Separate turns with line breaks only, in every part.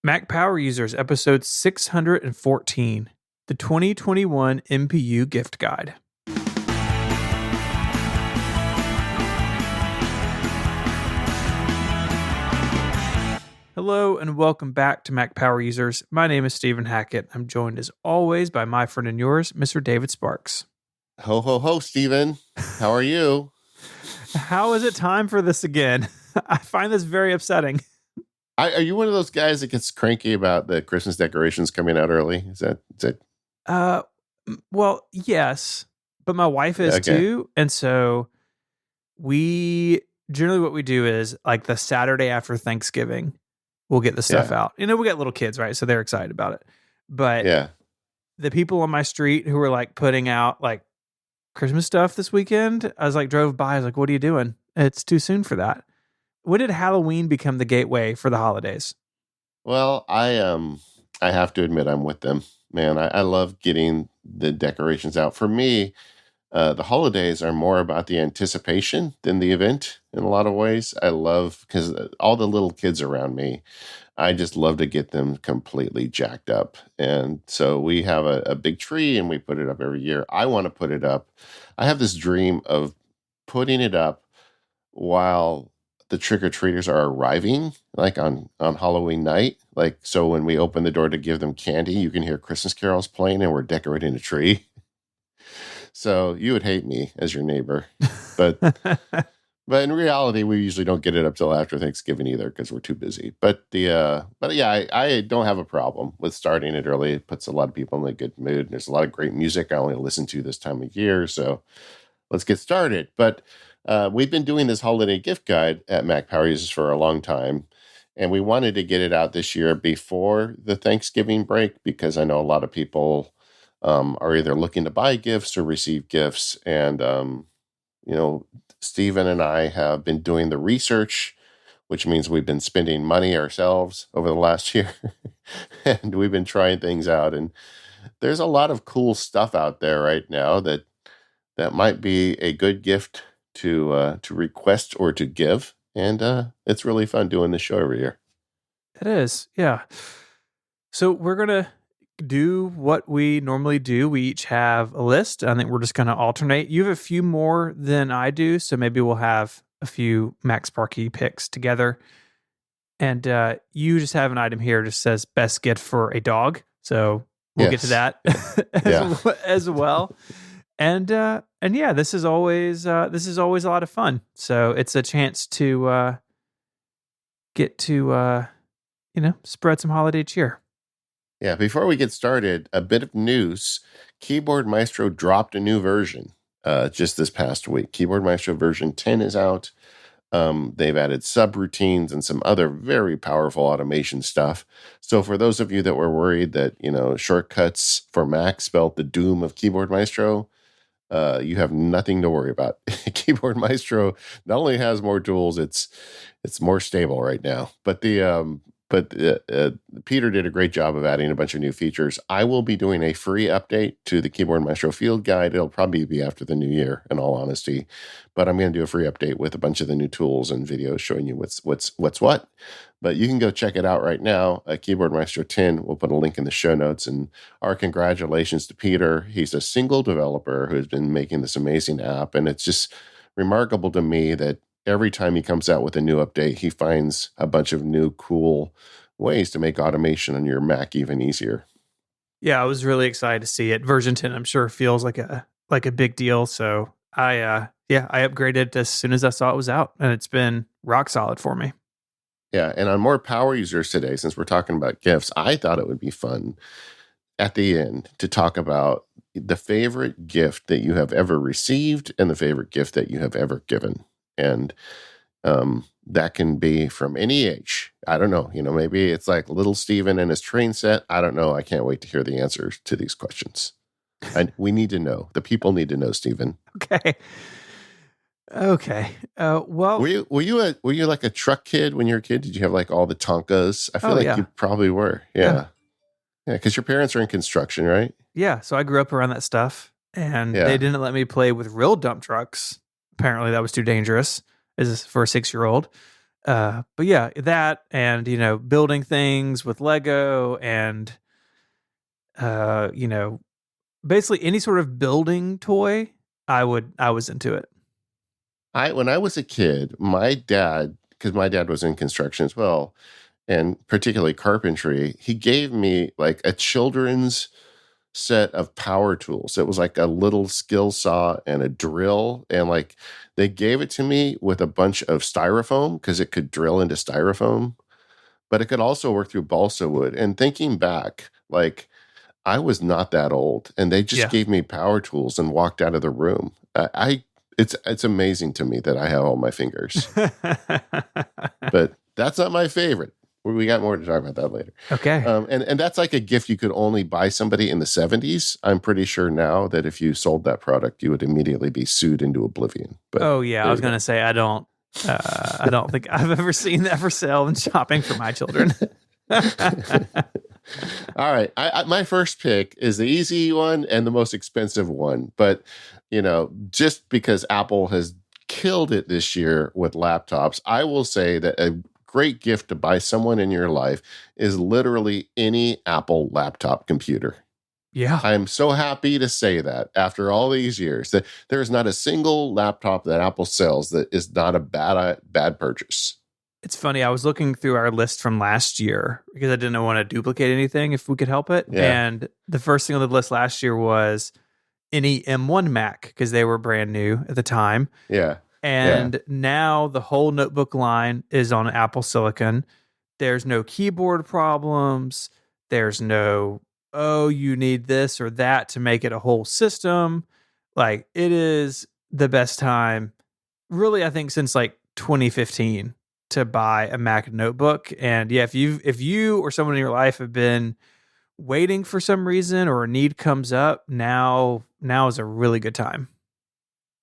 Mac Power Users, episode 614, the 2021 MPU Gift Guide. Hello and welcome back to Mac Power Users. My name is Stephen Hackett. I'm joined as always by my friend and yours, Mr. David Sparks.
Ho, ho, ho, Stephen. How are you?
How is it time for this again? I find this very upsetting.
Are you one of those guys that gets cranky about the Christmas decorations coming out early? Is that?
Well, yes, but my wife is too. And so generally what we do is like the Saturday after Thanksgiving, we'll get the stuff out. You know, we got little kids, right? So they're excited about it. But the people on my street who were like putting out like Christmas stuff this weekend, I was like, drove by, I was like, what are you doing? It's too soon for that. When did Halloween become the gateway for the holidays?
Well, I have to admit I'm with them, man. I love getting the decorations out. For me, the holidays are more about the anticipation than the event in a lot of ways. I love, because all the little kids around me, I just love to get them completely jacked up. And so we have a big tree and we put it up every year. I want to put it up. I have this dream of putting it up while the trick-or-treaters are arriving, like on Halloween night. Like, so when we open the door to give them candy, you can hear Christmas carols playing and we're decorating a tree. So you would hate me as your neighbor. But but in reality, we usually don't get it up till after Thanksgiving either because we're too busy. But I don't have a problem with starting it early. It puts a lot of people in a good mood. There's a lot of great music I only listen to this time of year. So let's get started. But we've been doing this holiday gift guide at Mac Power Users for a long time, and we wanted to get it out this year before the Thanksgiving break because I know a lot of people are either looking to buy gifts or receive gifts. And, Stephen and I have been doing the research, which means we've been spending money ourselves over the last year, and we've been trying things out. And there's a lot of cool stuff out there right now that might be a good gift to request or to give. And it's really fun doing this show every year.
It is, yeah. So we're going to do what we normally do. We each have a list. I think we're just going to alternate. You have a few more than I do, so maybe we'll have a few Max Sparky picks together. And you just have an item here that says best gift for a dog. So we'll get to that as well. And yeah, this is always a lot of fun. So it's a chance to get to spread some holiday cheer.
Yeah, before we get started, a bit of news. Keyboard Maestro dropped a new version just this past week. Keyboard Maestro version 10 is out. They've added subroutines and some other very powerful automation stuff. So for those of you that were worried that, shortcuts for Mac spelled the doom of Keyboard Maestro, you have nothing to worry about. Keyboard Maestro not only has more tools, it's more stable right now. But Peter did a great job of adding a bunch of new features. I will be doing a free update to the Keyboard Maestro Field Guide. It'll probably be after the new year, in all honesty. But I'm going to do a free update with a bunch of the new tools and videos showing you what's what. But you can go check it out right now. Keyboard Maestro 10. We'll put a link in the show notes. And our congratulations to Peter. He's a single developer who's been making this amazing app. And it's just remarkable to me that every time he comes out with a new update, he finds a bunch of new cool ways to make automation on your Mac even easier.
Yeah, I was really excited to see it. Version 10, I'm sure, feels like a big deal. So I upgraded as soon as I saw it was out, and it's been rock solid for me.
Yeah, and on more power users today, since we're talking about gifts, I thought it would be fun at the end to talk about the favorite gift that you have ever received and the favorite gift that you have ever given. And that can be from any age. I don't know. Maybe it's like little Steven and his train set. I don't know. I can't wait to hear the answers to these questions. And we need to know. The people need to know, Steven.
Okay. Well,
were you like a truck kid when you were a kid? Did you have like all the Tonkas? I feel you probably were. Yeah. Yeah. Because your parents are in construction, right?
Yeah. So I grew up around that stuff, and they didn't let me play with real dump trucks. Apparently that was too dangerous for a 6-year-old. But yeah, that and building things with Lego and you know basically any sort of building toy, I was into it.
I When I was a kid, my dad, because my dad was in construction as well, and particularly carpentry, he gave me like a children's set of power tools. It was like a little skill saw and a drill. And like they gave it to me with a bunch of styrofoam because it could drill into styrofoam, but it could also work through balsa wood. And thinking back, like I was not that old and they just
Yeah.
gave me power tools and walked out of the room. It's amazing to me that I have all my fingers, but that's not my favorite. We got more to talk about that later.
Okay.
And that's like a gift you could only buy somebody in the 70s. I'm pretty sure now that if you sold that product, you would immediately be sued into oblivion. But
Oh yeah, I
there
was
you go.
gonna say I don't think I've ever seen that for sale and shopping for my children.
All right. My first pick is the easy one and the most expensive one. But, just because Apple has killed it this year with laptops, I will say that a great gift to buy someone in your life is literally any Apple laptop computer.
Yeah,
I am so happy to say that after all these years, that there is not a single laptop that Apple sells that is not a bad purchase.
it's funny. I was looking through our list from last year because I didn't want to duplicate anything if we could help it.
Yeah.
And the first thing on the list last year was any M1 Mac because they were brand new at the time.
Yeah. Yeah.
And now the whole notebook line is on Apple Silicon. There's no keyboard problems. There's no, oh, you need this or that to make it a whole system. Like it is the best time, really, I think, since like 2015 to buy a Mac notebook. And yeah, if you or someone in your life have been waiting for some reason or a need comes up, now is a really good time.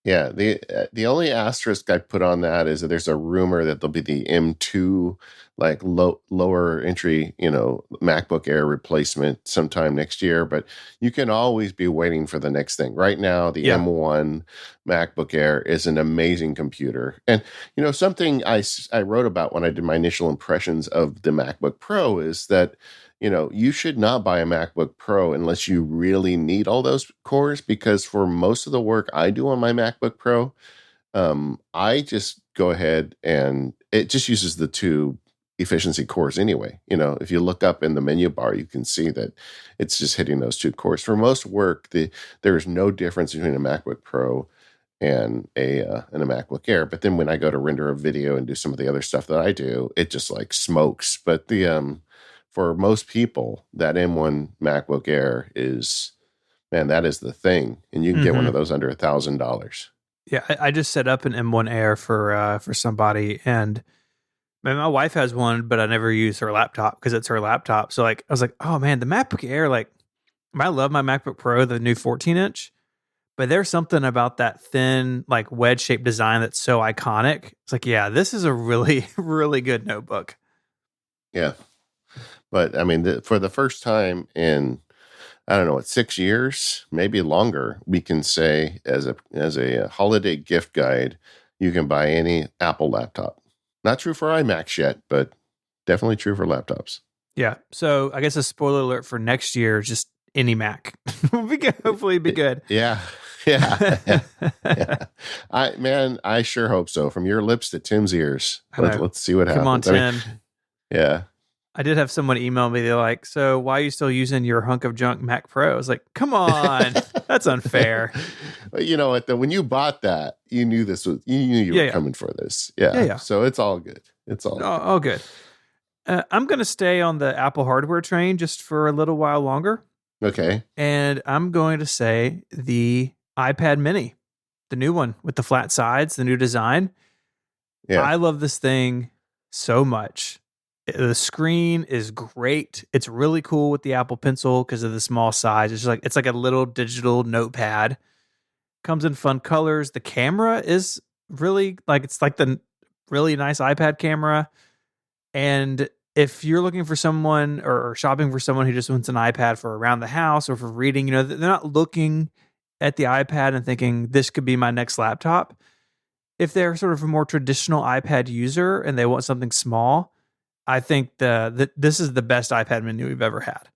Yeah, the only asterisk I put on that is that there's a rumor that there'll be the M2 like lower entry, MacBook Air replacement sometime next year, but you can always be waiting for the next thing. Right now, the
Yeah.
M1 MacBook Air is an amazing computer. And something I wrote about when I did my initial impressions of the MacBook Pro is that you should not buy a MacBook Pro unless you really need all those cores, because for most of the work I do on my MacBook Pro, I just go ahead and it just uses the two efficiency cores anyway. If you look up in the menu bar, you can see that it's just hitting those two cores. For most work, there is no difference between a MacBook Pro and a MacBook Air. But then when I go to render a video and do some of the other stuff that I do, it just like smokes. But the for most people, that M1 MacBook Air is, man, that is the thing, and you can get one
Hmm.
of those under $1,000.
Yeah, I just set up an M1 Air for somebody, and man, my wife has one, but I never use her laptop because it's her laptop. So like, I was like, oh man, the MacBook Air, like, I love my MacBook Pro, the new 14-inch, but there's something about that thin, like wedge shaped design that's so iconic. It's like, yeah, this is a really, really good notebook.
Yeah, but I mean, for the first time in, I don't know, what, 6 years, maybe longer, we can say as a holiday gift guide, you can buy any Apple laptop. Not true for iMacs yet, but definitely true for laptops.
Yeah. So I guess a spoiler alert for next year is just any Mac will be good. Hopefully, be good.
Yeah, yeah, yeah, yeah. I sure hope so. From your lips to Tim's ears.
I know.
Let's see what
Come on,
happens. I mean,
Tim.
yeah.
I did have someone email me. They're like, "So why are you still using your hunk of junk Mac Pro?" I was like, "Come on, that's unfair."
But you know what? When you bought that, you knew you
Yeah,
were
yeah,
coming for this. Yeah.
yeah, yeah.
So it's all good. It's all good.
Oh, good. I'm going to stay on the Apple hardware train just for a little while longer,
Okay.
and I'm going to say the iPad Mini, the new one with the flat sides, the new design.
Yeah.
I love this thing so much. The screen is great. It's really cool with the Apple Pencil because of the small size. It's like a little digital notepad. Comes in fun colors. The camera is really like it's like the really nice iPad camera. And if you're looking for someone or shopping for someone who just wants an iPad for around the house or for reading, they're not looking at the iPad and thinking this could be my next laptop. if they're sort of a more traditional iPad user and they want something small, I think this is the best iPad mini we've ever had.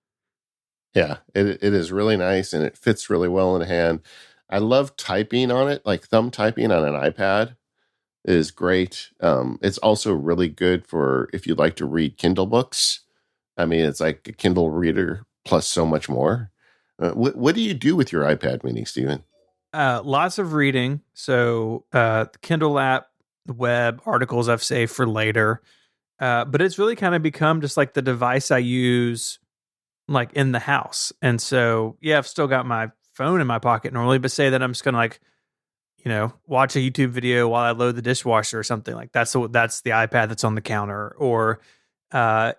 Yeah, it is really nice and it fits really well in hand. I love typing on it, like thumb typing on an iPad is great. It's also really good for if you'd like to read Kindle books. I mean, it's like a Kindle reader plus so much more. What do you do with your iPad mini, Steven?
Lots of reading. So the Kindle app, the web articles I've saved for later. But it's really kind of become just like the device I use like in the house. And so yeah, I've still got my phone in my pocket normally, but say that I'm just gonna like, watch a YouTube video while I load the dishwasher or something like that's the iPad that's on the counter. Or uh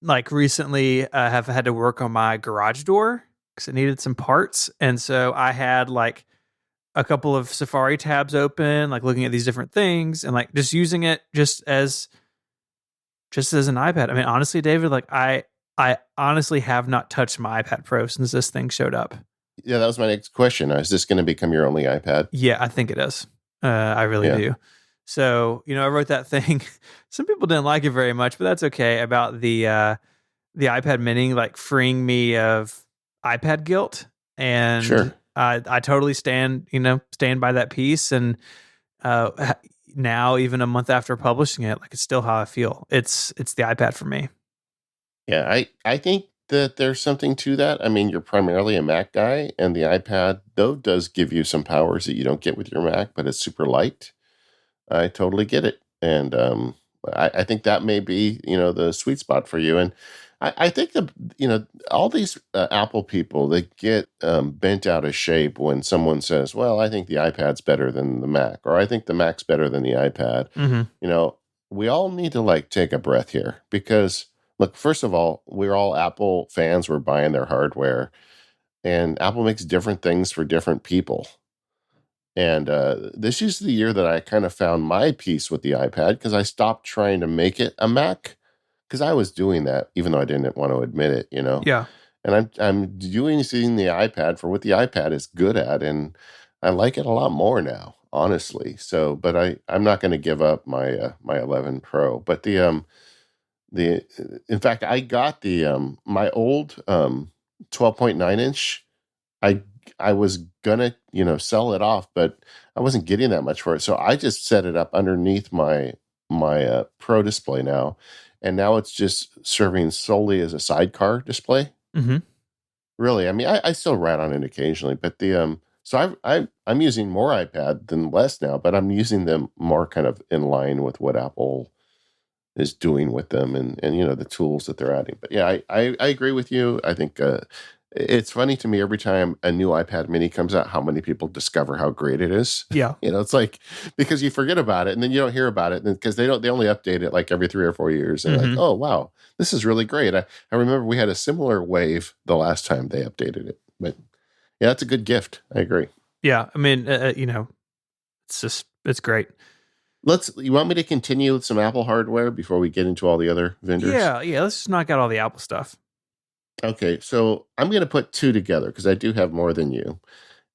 like recently have had to work on my garage door because it needed some parts. And so I had like a couple of Safari tabs open, like looking at these different things and like just using it just as an iPad. I mean, honestly, David, like I honestly have not touched my iPad Pro since this thing showed up.
Yeah, that was my next question. Is this going to become your only iPad?
Yeah, I think it is. I really
Yeah,
do. So, I wrote that thing. Some people didn't like it very much, but that's okay. About the iPad Mini, like freeing me of iPad guilt, and
sure.
I totally stand by that piece. And now, even a month after publishing it, like it's still how I feel. It's the iPad for me.
Yeah, I think that there's something to that. I mean, you're primarily a Mac guy, and the iPad, though, does give you some powers that you don't get with your Mac, but it's super light. I totally get it. And I think that may be, the sweet spot for you. And I think all these Apple people, they get bent out of shape when someone says, well, I think the iPad's better than the Mac, or I think the Mac's better than the iPad.
Hmm.
You know, we all need to like take a breath here because, look, first of all, we're all Apple fans. We're buying their hardware, and Apple makes different things for different people. And this is the year that I kind of found my peace with the iPad because I stopped trying to make it a Mac because I was doing that even though I didn't want to admit it.
Yeah.
And I'm using the iPad for what the iPad is good at, and I like it a lot more now, honestly. So, but I'm not going to give up my 11 Pro. But the in fact I got the my old 12.9 inch. I I was gonna, sell it off, but I wasn't getting that much for it. So I just set it up underneath my Pro display now, and now it's just serving solely as a sidecar display.
Hmm.
Really, I mean, I still write on it occasionally, but so I'm using more iPad than less now, but I'm using them more kind of in line with what Apple is doing with them and the tools that they're adding. But yeah, I agree with you. I think it's funny to me every time a new iPad mini comes out how many people discover how great it is.
Yeah.
It's like because you forget about it and then you don't hear about it because they only update it like every 3 or 4 years and like,
Hmm.
oh wow, this is really great. I remember we had a similar wave the last time they updated it. But yeah, that's a good gift. I agree.
Yeah. I mean, it's great.
You want me to continue with some Apple hardware before we get into all the other vendors?
Yeah. Yeah. Let's just knock out all the Apple stuff.
Okay, so I'm going to put two together because I do have more than you.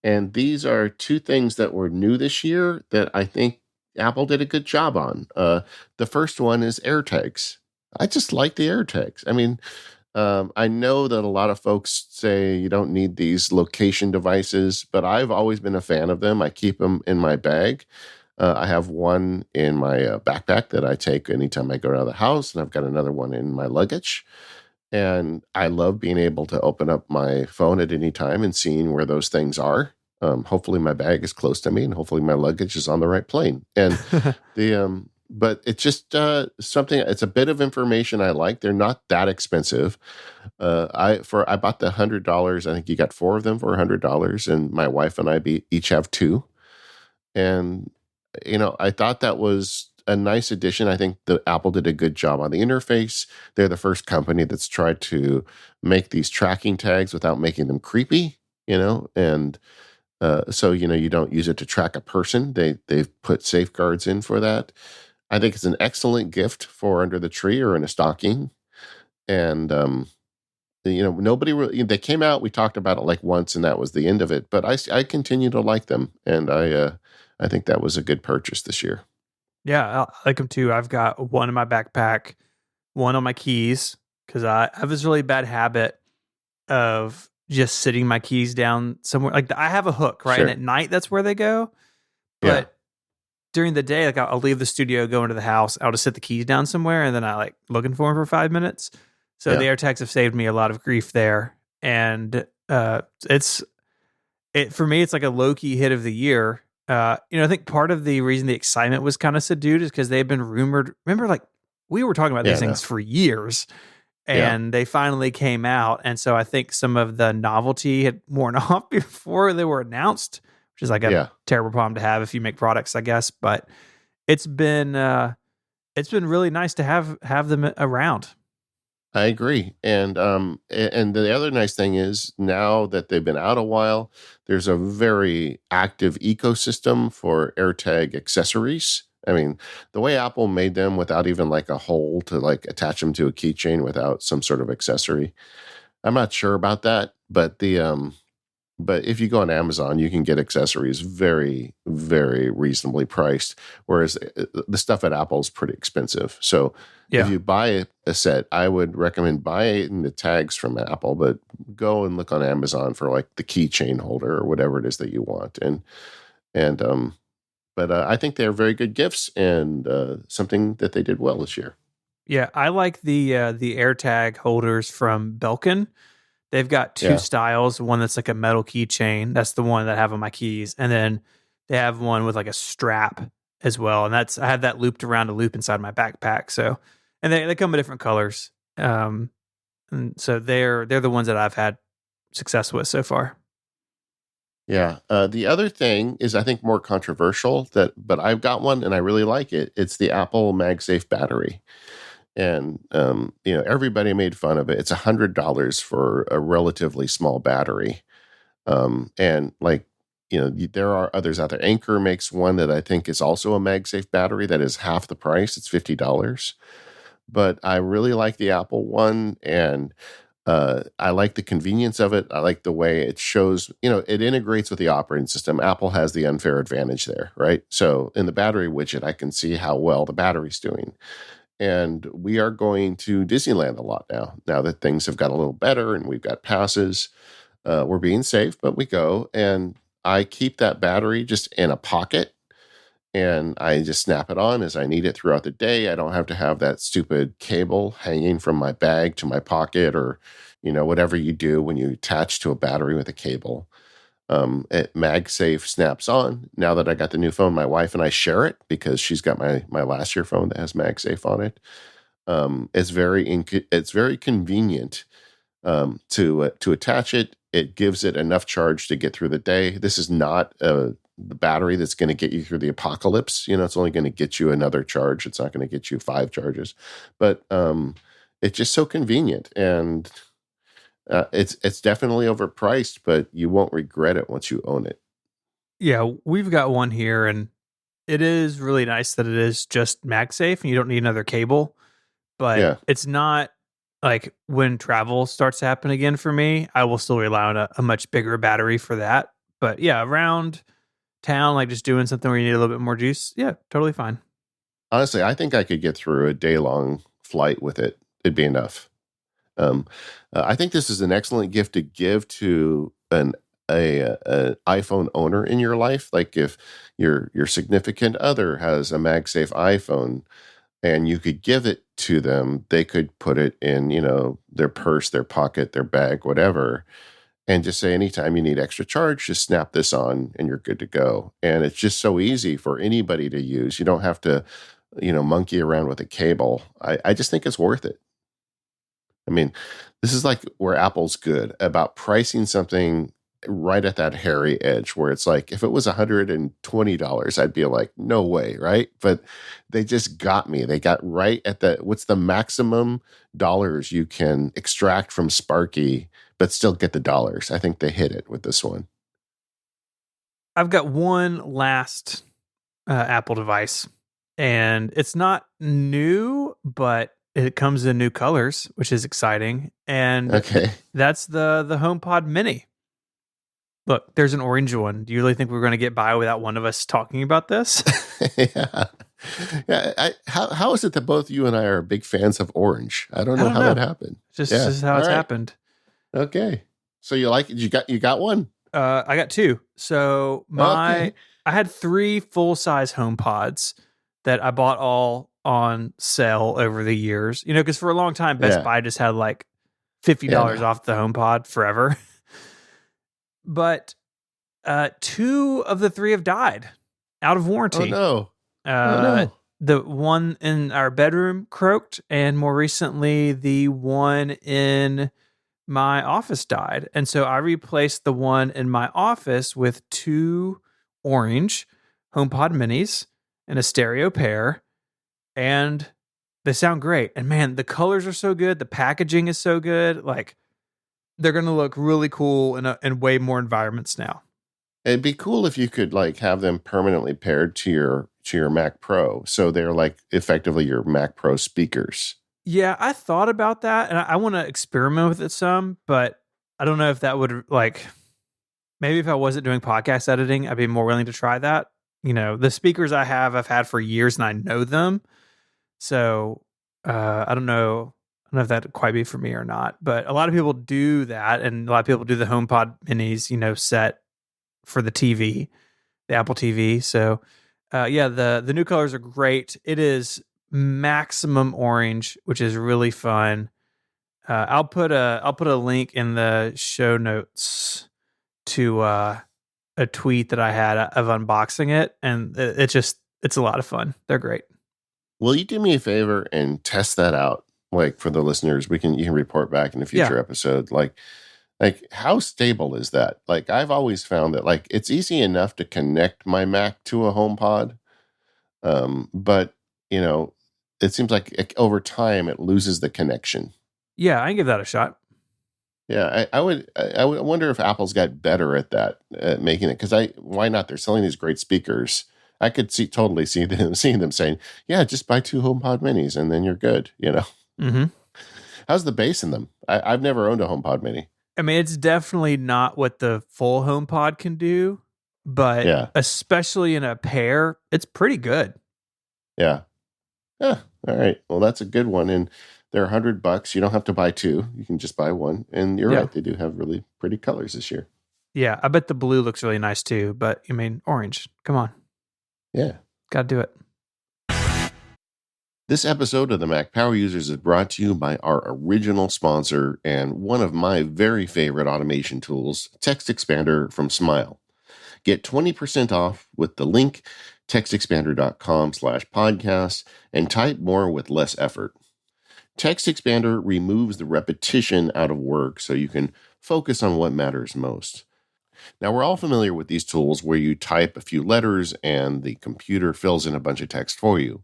And these are two things that were new this year that I think Apple did a good job on. The first one is AirTags. I just like the AirTags. I mean, I know that a lot of folks say you don't need these location devices, but I've always been a fan of them. I keep them in my bag. I have one in my backpack that I take anytime I go out of the house, and I've got another one in my luggage. And I love being able to open up my phone at any time and seeing where those things are. Hopefully, my bag is close to me, and hopefully, my luggage is on the right plane. And but it's just something. It's a bit of information I like. They're not that expensive. I bought the $100. I think you got four of them for $100, and my wife and I each have two. And I thought that was a nice addition. I think the Apple did a good job on the interface. They're the first company that's tried to make these tracking tags without making them creepy, and so you don't use it to track a person. They've put safeguards in for that. I think it's an excellent gift for under the tree or in a stocking, and nobody really, they came out, we talked about it like once, and that was the end of it. But I continue to like them, and I think that was a good purchase this year.
Yeah, I like them too. I've got one in my backpack, one on my keys, because I have this really bad habit of just sitting my keys down somewhere. Like I have a hook, right? And
Sure.
at night, that's where they go.
Yeah.
But during the day, like I'll leave the studio, go into the house, I'll just sit the keys down somewhere, and then I like looking for them for 5 minutes. So the
Yeah.
AirTags have saved me a lot of grief there, and it's it for me. It's like a low key hit of the year. I think part of the reason the excitement was kind of subdued is because they've been rumored. Remember, like we were talking about
Yeah.
these
No.
things for years,
Yeah.
and they finally came out. And so I think some of the novelty had worn off before they were announced, which is like a
Yeah.
terrible problem to have if you make products, I guess. But it's been uh, it's been really nice to have them around.
I agree. And the other nice thing is now that they've been out a while, there's a very active ecosystem for AirTag accessories. I mean, the way Apple made them without even like a hole to like attach them to a keychain without some sort of accessory. I'm not sure about that, but if you go on Amazon, you can get accessories very, very reasonably priced. Whereas the stuff at Apple is pretty expensive. So if
Yeah,
you buy a set, I would recommend buying the tags from Apple, but go and look on Amazon for like the keychain holder or whatever it is that you want. And but I think they're very good gifts and something that they did well this year.
yeah. I like the AirTag holders from Belkin. They've got two
Yeah.
styles. One that's like a metal keychain. That's the one that I have on my keys, and then they have one with like a strap as well. And that's I have that looped around a loop inside my backpack. So, and they come in different colors. And so they're the ones that I've had success with so far.
Yeah. The other thing is, I think, more controversial but I've got one and I really like it. It's the Apple MagSafe battery, and everybody made fun of it. It's $100 for a relatively small battery, and like there are others out there. Anchor makes one that I think is also a MagSafe battery that is half the price. It's $50, but I really like the Apple one, and I like the convenience of it. I like the way it shows, it integrates with the operating system. Apple has the unfair advantage there, right? So in the battery widget, I can see how well the battery's doing. And we are going to Disneyland a lot now that things have got a little better and we've got passes. We're being safe, but we go. And I keep that battery just in a pocket and I just snap it on as I need it throughout the day. I don't have to have that stupid cable hanging from my bag to my pocket or, whatever you do when you attach to a battery with a cable. MagSafe snaps on. Now that I got the new phone, my wife and I share it because she's got my last year phone that has MagSafe on it. It's very convenient to attach it. It gives it enough charge to get through the day. This is not the battery that's going to get you through the apocalypse. It's only going to get you another charge. It's not going to get you 5 charges, but it's just so convenient, and it's definitely overpriced, but you won't regret it once you own it.
Yeah, we've got one here, and it is really nice that it is just MagSafe, and you don't need another cable. But
Yeah.
it's not like when travel starts to happen again for me, I will still rely on a much bigger battery for that. But yeah, around town, like just doing something where you need a little bit more juice, yeah, totally fine.
Honestly, I think I could get through a day long flight with it. It'd be enough. Um, I think this is an excellent gift to give to an iPhone owner in your life. Like if your significant other has a MagSafe iPhone and you could give it to them, they could put it in, their purse, their pocket, their bag, whatever, and just say anytime you need extra charge, just snap this on and you're good to go. And it's just so easy for anybody to use. You don't have to, monkey around with a cable. I just think it's worth it. I mean, this is like where Apple's good about pricing something right at that hairy edge where it's like, if it was $120, I'd be like, no way, right? But they just got me. They got right at what's the maximum dollars you can extract from Sparky, but still get the dollars. I think they hit it with this one.
I've got one last Apple device, and it's not new, but it comes in new colors, which is exciting. And
Okay.
that's the HomePod Mini. Look, there's an orange one. Do you really think we're going to get by without one of us talking about this?
Yeah. Yeah. How is it that both you and I are big fans of orange? I don't
I
know
don't
how that
know.
happened.
Just
Yeah.
this is how
All
it's
right.
happened.
Okay. So you like it? You got one?
I got two. So
Okay.
I had three full size home pods that I bought all on sale over the years. Because for a long time Best
Yeah.
Buy just had like $50
No.
off the home pod forever. But two of the three have died out of
Oh
warranty.
no. Oh
Uh,
no.
the one in our bedroom croaked, and more recently, the one in my office died. And so I replaced the one in my office with two orange HomePod minis and a stereo pair. And they sound great. And man, the colors are so good. The packaging is so good. Like they're going to look really cool in way more environments now.
It'd be cool if you could like have them permanently paired to your Mac Pro, so they're like effectively your Mac Pro speakers.
Yeah, I thought about that and I want to experiment with it some, but I don't know if that would like maybe if I wasn't doing podcast editing, I'd be more willing to try that. The speakers I've had for years and I know them. So I don't know. I don't know if that'd quite be for me or not. But a lot of people do that, and a lot of people do the HomePod minis, set for the TV, the Apple TV. So yeah, the new colors are great. It is maximum orange, which is really fun. I'll put a link in the show notes to a tweet that I had of unboxing it, and it's a lot of fun. They're great.
Will you do me a favor and test that out? Like for the listeners, you can report back in a
Yeah,
future episode. Like how stable is that? Like I've always found that like it's easy enough to connect my Mac to a HomePod, but you know, it seems like over time it loses the connection.
yeah, I can give that a shot.
Yeah, I would wonder if Apple's got better at that, at making it, because why not? They're selling these great speakers. I could totally see them seeing them saying, "Yeah, just buy two HomePod Minis and then you're good."
Hmm.
How's the bass in them? I've never owned a HomePod Mini.
I mean, it's definitely not what the full HomePod can do, but
Yeah,
especially in a pair, it's pretty good.
yeah, yeah. All right, well, that's a good one, and they're $100. You don't have to buy two; you can just buy one. And you're
Yeah.
right; they do have really pretty colors this year.
Yeah, I bet the blue looks really nice too, but I mean, orange. Come on.
Yeah.
Got to do it.
This episode of the Mac Power Users is brought to you by our original sponsor and one of my very favorite automation tools, Text Expander from Smile. Get 20% off with the link textexpander.com/podcast and type more with less effort. Text Expander removes the repetition out of work so you can focus on what matters most. Now, we're all familiar with these tools where you type a few letters and the computer fills in a bunch of text for you.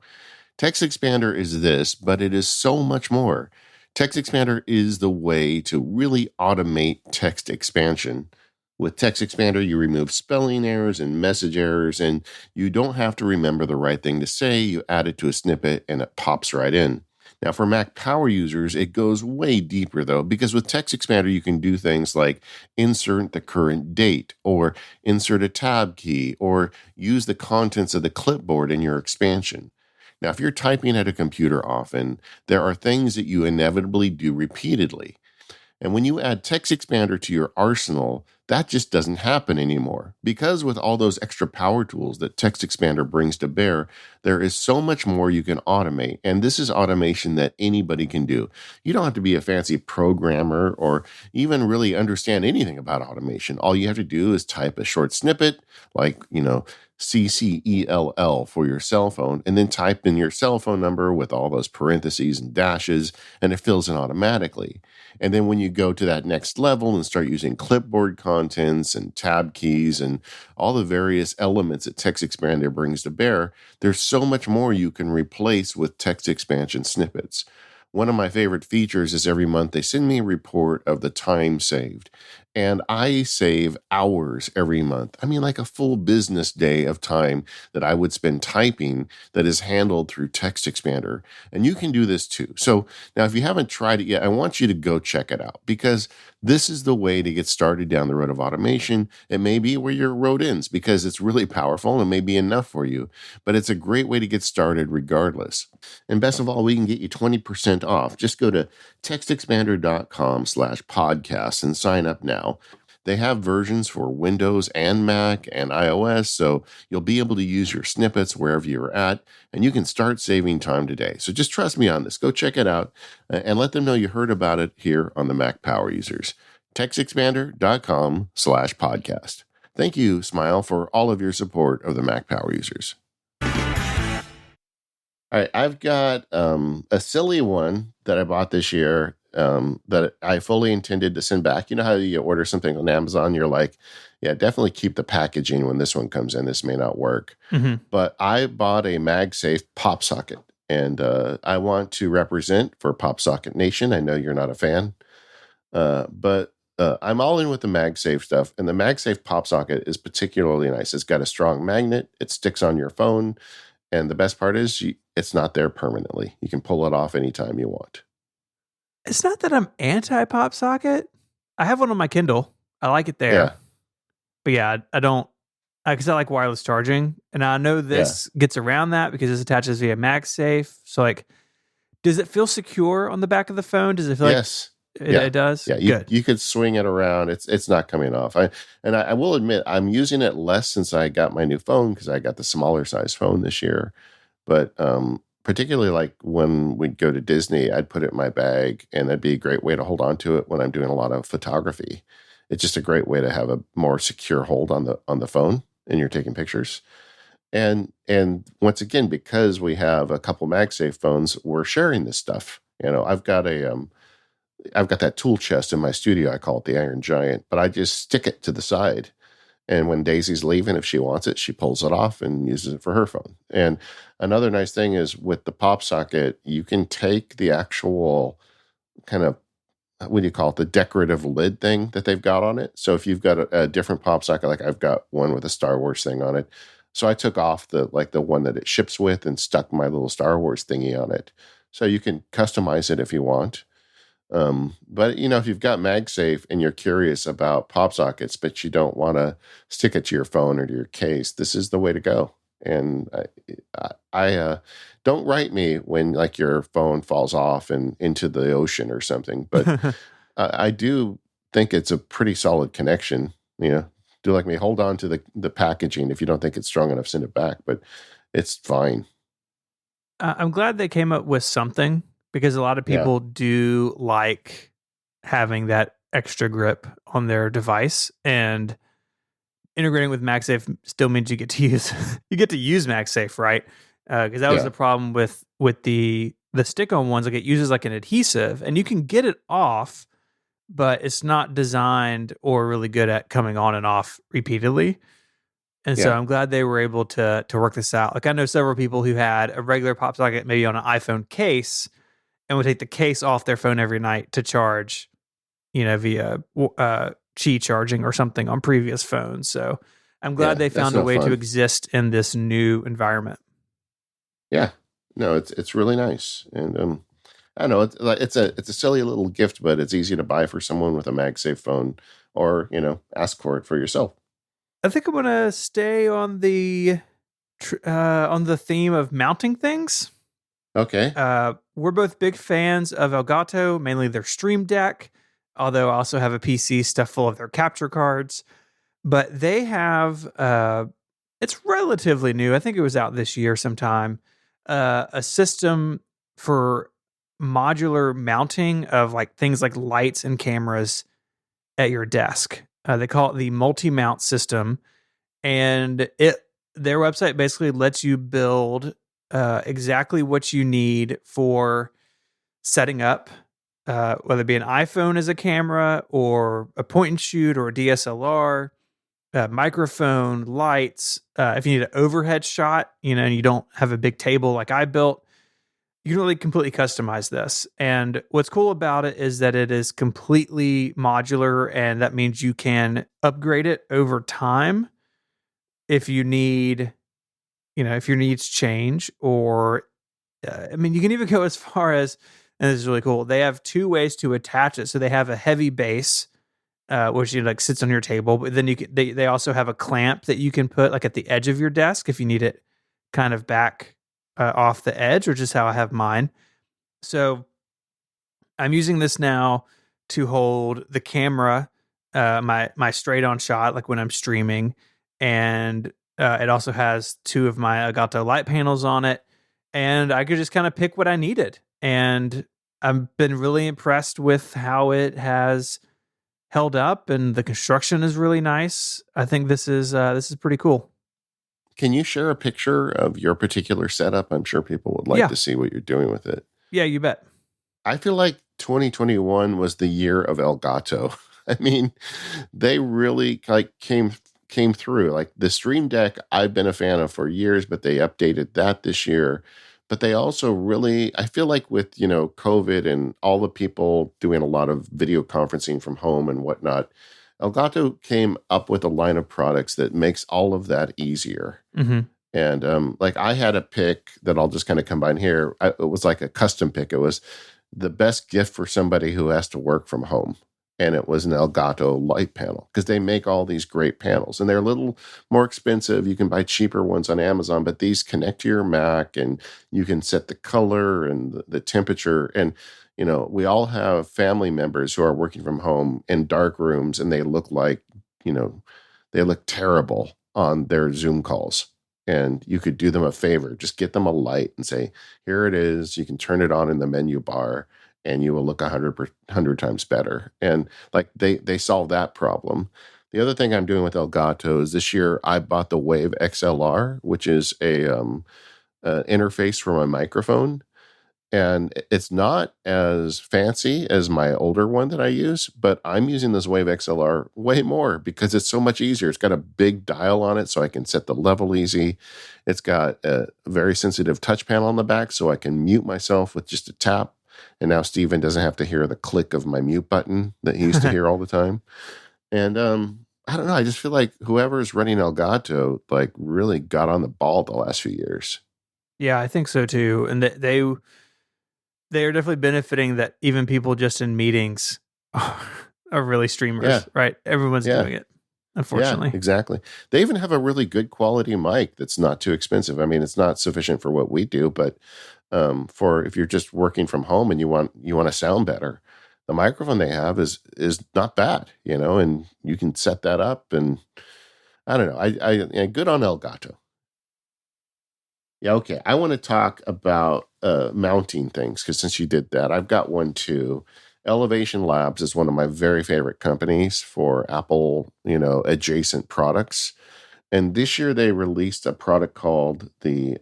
Text Expander is this, but it is so much more. Text Expander is the way to really automate text expansion. With Text Expander, you remove spelling errors and message errors, and you don't have to remember the right thing to say. You add it to a snippet, and it pops right in. Now, for Mac Power users, it goes way deeper, though, because with Text Expander, you can do things like insert the current date, or insert a tab key, or use the contents of the clipboard in your expansion. Now, if you're typing at a computer often, there are things that you inevitably do repeatedly. And when you add Text Expander to your arsenal, that just doesn't happen anymore. Because with all those extra power tools that Text Expander brings to bear, there is so much more you can automate. And this is automation that anybody can do. You don't have to be a fancy programmer or even really understand anything about automation. All you have to do is type a short snippet, like, CCELL for your cell phone, and then type in your cell phone number with all those parentheses and dashes, and it fills in automatically. And then when you go to that next level and start using clipboard contents and tab keys and all the various elements that Text Expander brings to bear, there's so much more you can replace with text expansion snippets. One of my favorite features is every month they send me a report of the time saved. And I save hours every month. I mean, like a full business day of time that I would spend typing that is handled through Text Expander. And you can do this too. So now, if you haven't tried it yet, I want you to go check it out because this is the way to get started down the road of automation. It may be where your road ends because it's really powerful and may be enough for you, but it's a great way to get started regardless. And best of all, we can get you 20% off. Just go to textexpander.com/podcast and sign up now. They have versions for Windows and Mac and iOS, so you'll be able to use your snippets wherever you're at, and you can start saving time today. So just trust me on this. Go check it out and let them know you heard about it here on the Mac Power Users. textexpander.com/podcast. Thank you, Smile, for all of your support of the Mac Power Users. All right, I've got a silly one that I bought this year that I fully intended to send back. You know how you order something on Amazon, you're like, yeah, definitely keep the packaging when this one comes in. This may not work.
Mm-hmm.
But I bought a MagSafe pop socket, and I want to represent for Pop Socket Nation. I know you're not a fan, but I'm all in with the MagSafe stuff, and the MagSafe pop socket is particularly nice. It's got a strong magnet. It sticks on your phone. And the best part is it's not there permanently. You can pull it off anytime you want.
It's not that I'm anti-pop socket. I have one on my Kindle. I like it there.
Yeah.
But yeah, I don't, because I like wireless charging. And I know this gets around that because this attaches via MagSafe. So like, does it feel secure on the back of the phone? Does it feel
Yes.
like it does?
Yeah.
Good.
You could swing it around. It's not coming off. I will admit I'm using it less since I got my new phone because I got the smaller size phone this year. But particularly like when we'd go to Disney, I'd put it in my bag, and that'd be a great way to hold on to it when I'm doing a lot of photography. It's just a great way to have a more secure hold on the phone and you're taking pictures. And once again, because we have a couple MagSafe phones, we're sharing this stuff. You know, I've got that tool chest in my studio. I call it the Iron Giant, but I just stick it to the side. And when Daisy's leaving, if she wants it, she pulls it off and uses it for her phone. And another nice thing is with the pop socket, you can take the actual kind of, what do you call it, the decorative lid thing that they've got on it. So if you've got a different pop socket, like I've got one with a Star Wars thing on it. So I took off the one that it ships with and stuck my little Star Wars thingy on it. So you can customize it if you want. But you know, if you've got MagSafe and you're curious about pop sockets, but you don't want to stick it to your phone or to your case, this is the way to go. And I don't write me when like your phone falls off and into the ocean or something, but I do think it's a pretty solid connection. You know, do like me, hold on to the packaging. If you don't think it's strong enough, send it back, but it's fine.
I'm glad they came up with something because a lot of
Yeah.
people do like having that extra grip on their device, and integrating with MagSafe still means you get to use MagSafe, right? Because that was
Yeah.
the problem with the stick-on ones. Like it uses like an adhesive, and you can get it off, but it's not designed or really good at coming on and off repeatedly. And so
Yeah.
I'm glad they were able to work this out. Like I know several people who had a regular pop socket maybe on an iPhone case and would take the case off their phone every night to charge, via Qi charging or something on previous phones. So I'm glad
Yeah.
they
That's
found a
no
way to
fun.
exist in this new environment.
Yeah. No, it's really nice. And I don't know, it's a silly little gift, but it's easy to buy for someone with a MagSafe phone, or, you know, ask for it for yourself.
I think I'm gonna stay on the theme of mounting things.
Okay.
We're both big fans of Elgato, mainly their Stream Deck, although I also have a PC stuffed full of their capture cards. But they have, it's relatively new. I think it was out this year sometime, a system for modular mounting of like things like lights and cameras at your desk. They call it the multi-mount system, and their website basically lets you build exactly what you need for setting up, whether it be an iPhone as a camera or a point and shoot or a DSLR, microphone, lights. If you need an overhead shot, and you don't have a big table like I built, you can really completely customize this. And what's cool about it is that it is completely modular, and that means you can upgrade it over time if you need, if your needs change. Or, I mean, you can even go as far as, and this is really cool, they have two ways to attach it. So they have a heavy base, which like sits on your table, but then they also have a clamp that you can put like at the edge of your desk if you need it kind of back off the edge, which is how I have mine. So I'm using this now to hold the camera, my straight on shot, like when I'm streaming, and it also has two of my Elgato light panels on it, and I could just kind of pick what I needed. And I've been really impressed with how it has held up, and the construction is really nice. I think this is pretty cool.
Can you share a picture of your particular setup? I'm sure people would like
Yeah,
to see what you're doing with it.
yeah, you bet.
I feel like 2021 was the year of Elgato. I mean, they really like came through. Like the Stream Deck, I've been a fan of for years, but they updated that this year. But they also really, I feel like with COVID and all the people doing a lot of video conferencing from home and whatnot, Elgato came up with a line of products that makes all of that easier.
Hmm.
And like I had a pick that I'll just kind of combine here. It was like a custom pick. It was the best gift for somebody who has to work from home. And it was an Elgato light panel because they make all these great panels and they're a little more expensive. You can buy cheaper ones on Amazon, but these connect to your Mac and you can set the color and the temperature. And, we all have family members who are working from home in dark rooms and they look like, you know, they look terrible on their Zoom calls. And you could do them a favor, just get them a light and say, here it is. You can turn it on in the menu bar and you will look 100 times better. And like they solve that problem. The other thing I'm doing with Elgato is this year I bought the Wave XLR, which is a interface for my microphone. And it's not as fancy as my older one that I use, but I'm using this Wave XLR way more because it's so much easier. It's got a big dial on it so I can set the level easy. It's got a very sensitive touch panel on the back so I can mute myself with just a tap. And now Steven doesn't have to hear the click of my mute button that he used to hear all the time. And I don't know. I just feel like whoever's running Elgato like really got on the ball the last few years.
Yeah, I think so too. And they are definitely benefiting that even people just in meetings are really
Yeah,
streamers, right? Everyone's
yeah.
doing it,
Yeah,
unfortunately.
exactly. They even have a really good quality mic that's not too expensive. I mean, it's not sufficient for what we do, but for if you're just working from home and you want to sound better, the microphone they have is not bad, and you can set that up. And I don't know, yeah, good on Elgato. Yeah, okay. I want to talk about mounting things because since you did that, I've got one too. Elevation Labs is one of my very favorite companies for Apple, adjacent products. And this year they released a product called the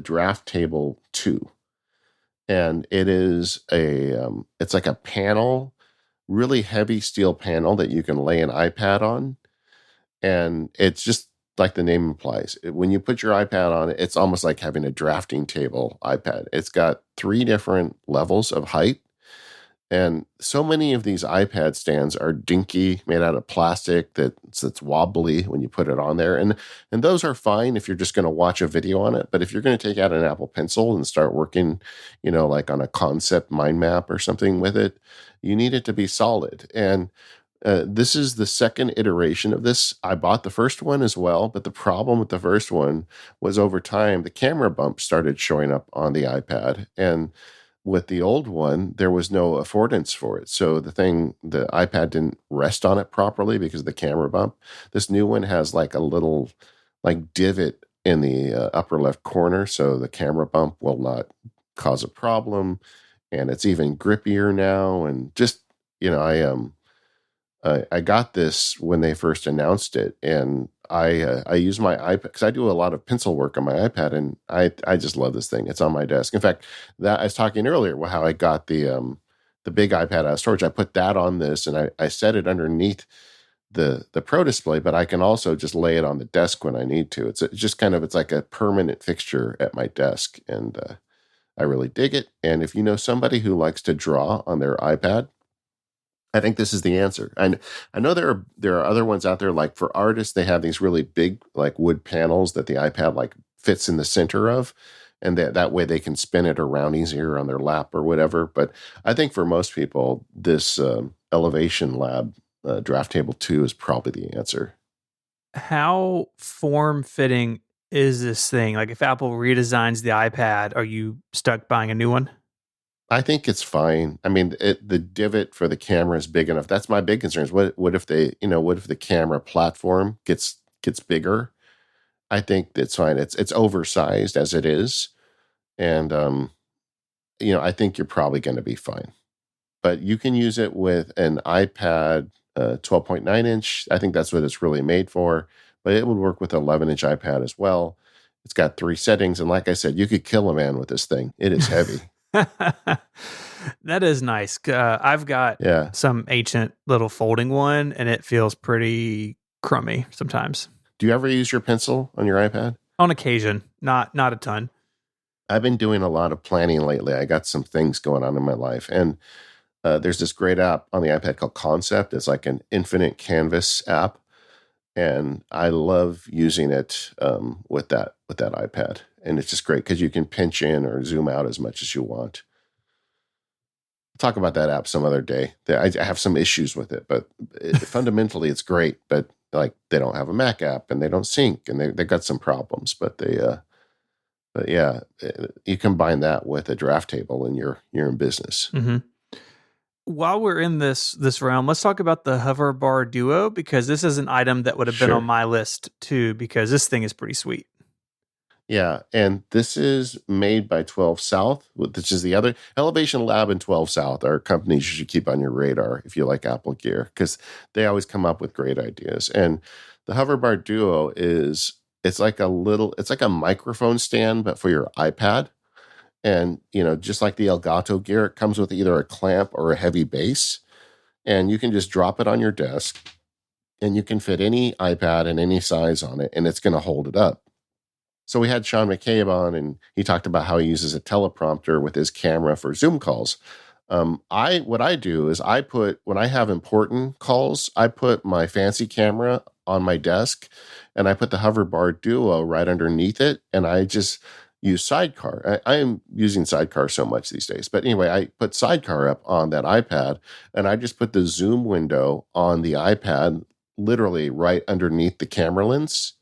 Draft Table 2. And it is it's like a panel, really heavy steel panel that you can lay an iPad on. And it's just like the name implies. When you put your iPad on it, it's almost like having a drafting table iPad. It's got three different levels of height. And so many of these iPad stands are dinky, made out of plastic that's wobbly when you put it on there. And those are fine if you're just going to watch a video on it. But if you're going to take out an Apple Pencil and start working, like on a concept mind map or something with it, you need it to be solid. And this is the second iteration of this. I bought the first one as well, but the problem with the first one was over time, the camera bump started showing up on the iPad. And with the old one, there was no affordance for it. So the iPad didn't rest on it properly because of the camera bump. This new one has like a little like divot in the upper left corner. So the camera bump will not cause a problem. And it's even grippier now. And just, I got this when they first announced it, and I use my iPad because I do a lot of pencil work on my iPad, and I just love this thing. It's on my desk. In fact, that I was talking earlier about how I got the big iPad out of storage. I put that on this, and I set it underneath the Pro Display, but I can also just lay it on the desk when I need to. It's just kind of it's like a permanent fixture at my desk, and I really dig it. And if you know somebody who likes to draw on their iPad, I think this is the answer. And I know there are other ones out there. Like for artists, they have these really big like wood panels that the iPad like fits in the center of, and that way they can spin it around easier on their lap or whatever. But I think for most people, this Elevation Lab Draft Table 2 is probably the answer.
How form fitting is this thing? Like, if Apple redesigns the iPad, are you stuck buying a new one?
I think it's fine. I mean, the divot for the camera is big enough. That's my big concern. Is what if what if the camera platform gets bigger? I think that's fine. It's oversized as it is, and I think you're probably going to be fine. But you can use it with an iPad 12.9 inch. I think that's what it's really made for. But it would work with an 11-inch iPad as well. It's got 3 settings, and like I said, you could kill a man with this thing. It is heavy.
That is nice. I've got
Yeah.
some ancient little folding one, and it feels pretty crummy sometimes.
Do you ever use your pencil on your iPad?
On occasion, not a ton.
I've been doing a lot of planning lately. I got some things going on in my life, and there's this great app on the iPad called Concept. It's like an infinite canvas app, and I love using it with that iPad. And it's just great because you can pinch in or zoom out as much as you want. Talk about that app some other day. I have some issues with it, but fundamentally it's great. But like they don't have a Mac app and they don't sync, and they got some problems. But yeah, you combine that with a draft table, and you're in business.
Mm-hmm. While we're in this realm, let's talk about the Hoverbar Duo, because this is an item that would have been on
Sure.
my list too, because this thing is pretty sweet.
Yeah, and this is made by 12 South, which is the other Elevation Lab and 12 South are companies you should keep on your radar if you like Apple gear, because they always come up with great ideas. And the Hoverbar Duo it's like a microphone stand, but for your iPad. And just like the Elgato gear, it comes with either a clamp or a heavy base, and you can just drop it on your desk, and you can fit any iPad and any size on it, and it's going to hold it up. So we had Sean McCabe on, and he talked about how he uses a teleprompter with his camera for Zoom calls. What I do is when I have important calls, I put my fancy camera on my desk, and I put the Hoverbar Duo right underneath it, and I just use Sidecar. I am using Sidecar so much these days, but anyway, I put Sidecar up on that iPad, and I just put the Zoom window on the iPad, literally right underneath the camera lens,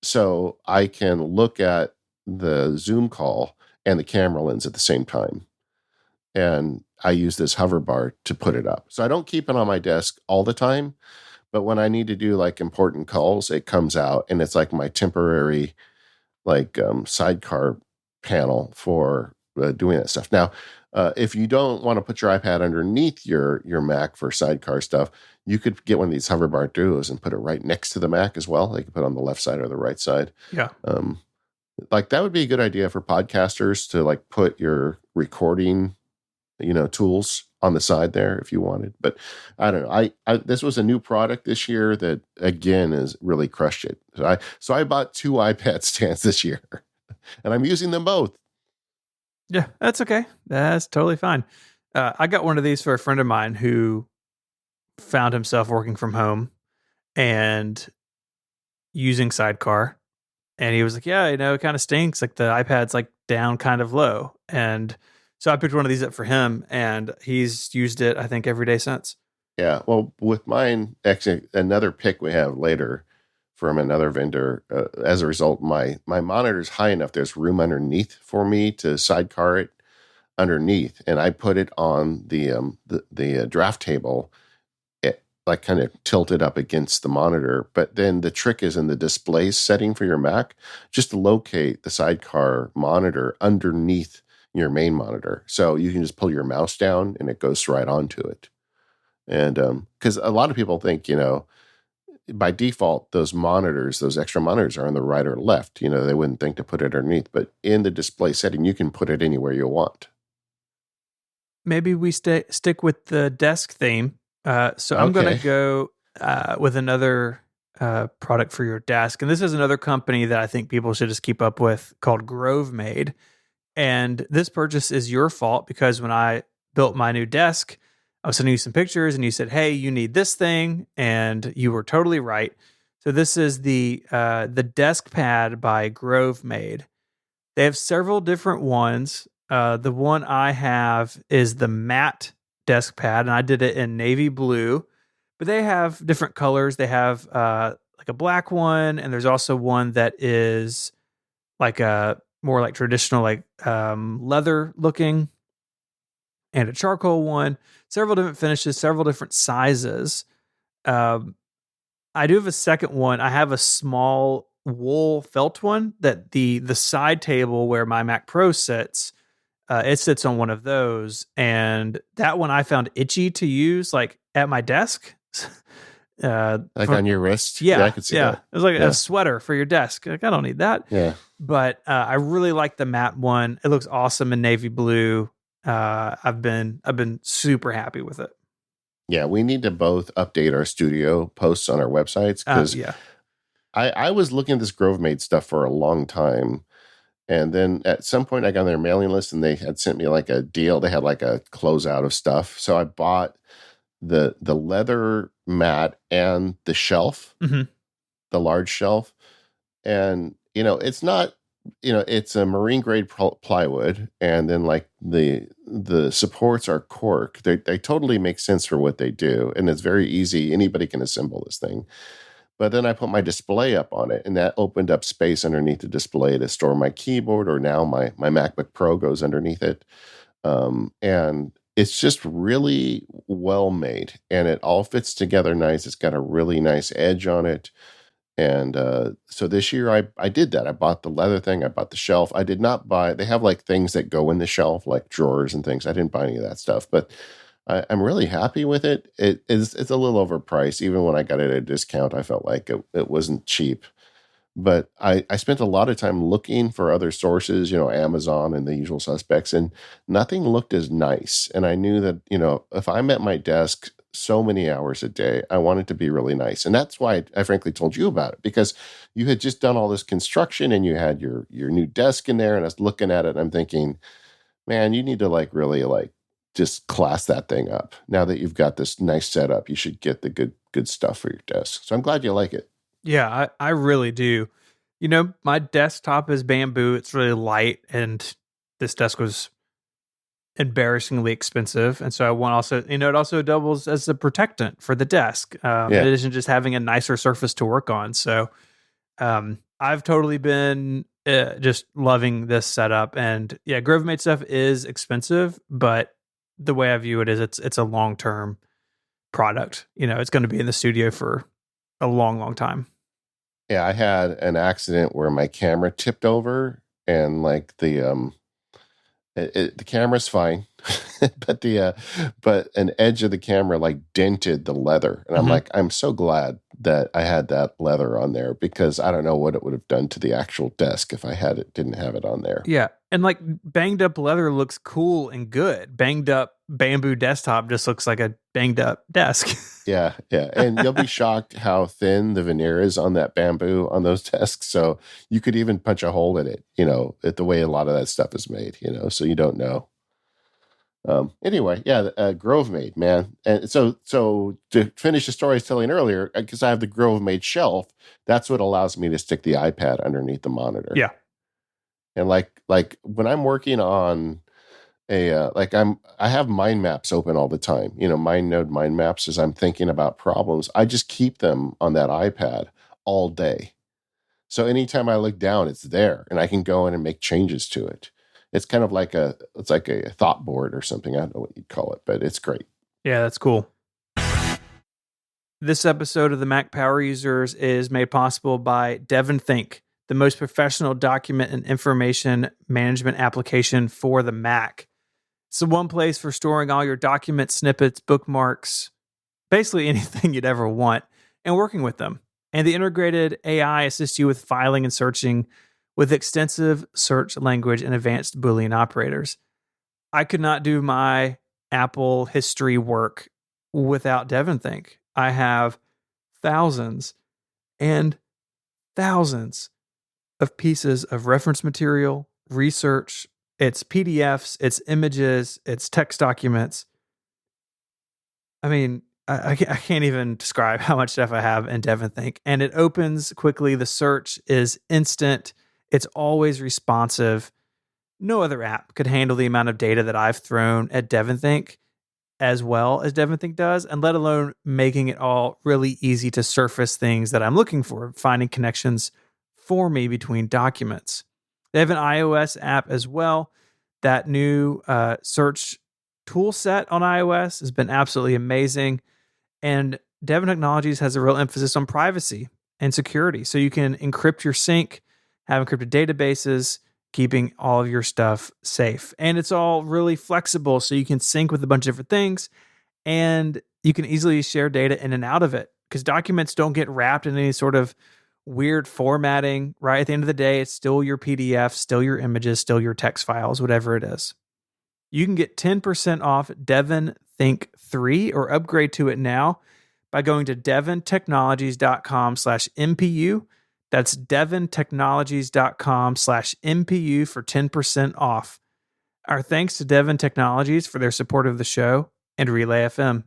so I can look at the Zoom call and the camera lens at the same time. And I use this hover bar to put it up. So I don't keep it on my desk all the time, but when I need to do like important calls, it comes out, and it's like my temporary like sidecar panel for doing that stuff. Now, if you don't want to put your iPad underneath your Mac for sidecar stuff, you could get one of these hoverbar duos and put it right next to the Mac as well. They could put it on the left side or the right side.
Yeah.
Like that would be a good idea for podcasters to like put your recording, tools on the side there if you wanted. But I don't know. This was a new product this year that again has really crushed it. So I bought 2 iPad stands this year, and I'm using them both.
Yeah, that's okay. That's totally fine. I got one of these for a friend of mine who found himself working from home and using Sidecar. And he was like, yeah, it kind of stinks. Like the iPad's like down kind of low. And so I picked one of these up for him, and he's used it, I think, every day since.
Yeah. Well, with mine, actually, another pick we have later from another vendor. As a result, my monitor's high enough. There's room underneath for me to sidecar it underneath, and I put it on the draft table, like kind of tilted up against the monitor. But then the trick is in the display setting for your Mac, just to locate the sidecar monitor underneath your main monitor, so you can just pull your mouse down and it goes right onto it. And because a lot of people think, by default, those extra monitors are on the right or left. They wouldn't think to put it underneath, but in the display setting, you can put it anywhere you want.
Maybe we stick with the desk theme. So I'm going
Okay.
to go with another product for your desk. And this is another company that I think people should just keep up with, called Grove Made. And this purchase is your fault because when I built my new desk, I was sending you some pictures and you said, "Hey, you need this thing," and you were totally right. So this is the desk pad by Grove Made. They have several different ones. The one I have is the matte desk pad, and I did it in navy blue. But they have different colors. They have like a black one, and there's also one that is like a more like traditional, like leather looking, and a charcoal one. Several different finishes, several different sizes. Um, I do have a second one. I have a small wool felt one that the side table where my Mac Pro sits, it sits on one of those, and that one I found itchy to use like at my desk.
Like
For,
on your wrist. Yeah, I
yeah,
could see
yeah,
that.
it was like a
Yeah.
sweater for your desk. Like I don't need that,
Yeah.
but I really like the matte one. It looks awesome in navy blue. I've been super happy with it.
Yeah. We need to both update our studio posts on our websites because
Yeah.
I was looking at this Grove Made stuff for a long time. And then at some point I got on their mailing list and they had sent me like a deal. They had like a closeout of stuff. So I bought the leather mat and the shelf,
Hmm.
the large shelf. And it's not, it's a marine grade plywood, and then like the supports are cork. They totally make sense for what they do, and it's very easy. Anybody can assemble this thing. But then I put my display up on it, and that opened up space underneath the display to store my keyboard, or now my MacBook Pro goes underneath it. And it's just really well made, and it all fits together nice. It's got a really nice edge on it. And so this year I did that. I bought the leather thing. I bought the shelf. I did not buy, they have like things that go in the shelf, like drawers and things. I didn't buy any of that stuff, but I'm really happy with it. It's a little overpriced. Even when I got it at a discount, I felt like it wasn't cheap. But I spent a lot of time looking for other sources, Amazon and the usual suspects, and nothing looked as nice. And I knew that, if I'm at my desk so many hours a day, I want it to be really nice. And that's why I frankly told you about it, because you had just done all this construction and you had your new desk in there. And I was looking at it and I'm thinking, man, you need to like really like just class that thing up. Now that you've got this nice setup, you should get the good stuff for your desk. So I'm glad you like it.
Yeah, I really do. My desktop is bamboo. It's really light, and this desk was embarrassingly expensive. And so I want also, it also doubles as a protectant for the desk, in
Yeah.
addition to just having a nicer surface to work on. So I've totally been just loving this setup. And yeah, Grove Made stuff is expensive, but the way I view it is it's a long term product. It's going to be in the studio for a long, long time.
Yeah, I had an accident where my camera tipped over, and like the camera's fine, but but an edge of the camera like dented the leather, and I'm
Mhm.
like, I'm so glad that I had that leather on there, because I don't know what it would have done to the actual desk if I had it didn't have it on there.
Yeah. And like banged up leather looks cool and good. Banged up bamboo desktop just looks like a banged up desk.
Yeah, yeah, and you'll be shocked how thin the veneer is on that bamboo on those desks. So you could even punch a hole in it, at the way a lot of that stuff is made, so you don't know. Anyway, yeah, Grove Made, man. And so to finish the story I was telling earlier, because I have the Grove Made shelf, that's what allows me to stick the iPad underneath the monitor.
Yeah.
And like when I'm working on I have mind maps open all the time, mind mind maps, as I'm thinking about problems. I just keep them on that iPad all day. So anytime I look down, it's there, and I can go in and make changes to it. It's kind of like it's like a thought board or something. I don't know what you'd call it, but it's great.
Yeah, that's cool. This episode of the Mac Power Users is made possible by Devon Think, the most professional document and information management application for the Mac. It's the one place for storing all your document snippets, bookmarks, basically anything you'd ever want, and working with them. And the integrated AI assists you with filing and searching with extensive search language and advanced Boolean operators. I could not do my Apple history work without DevonThink. I have thousands and thousands of pieces of reference material, research, It's PDFs, it's images, it's text documents. I mean, I can't even describe how much stuff I have in DevonThink. And it opens quickly. The search is instant. It's always responsive. No other app could handle the amount of data that I've thrown at DevonThink as well as DevonThink does, and let alone making it all really easy to surface things that I'm looking for, finding connections for me between documents. They have an iOS app as well. That new search tool set on iOS has been absolutely amazing. And Devon Technologies has a real emphasis on privacy and security. So you can encrypt your sync, have encrypted databases, keeping all of your stuff safe. And it's all really flexible. So you can sync with a bunch of different things and you can easily share data in and out of it because documents don't get wrapped in any sort of weird formatting, right? At the end of the day, it's still your PDF, still your images, still your text files, whatever it is. You can get 10% off Devon Think 3 or upgrade to it now by going to devontechnologies.com/MPU. That's devontechnologies.com/MPU for 10% off. Our thanks to Devon Technologies for their support of the show and Relay FM.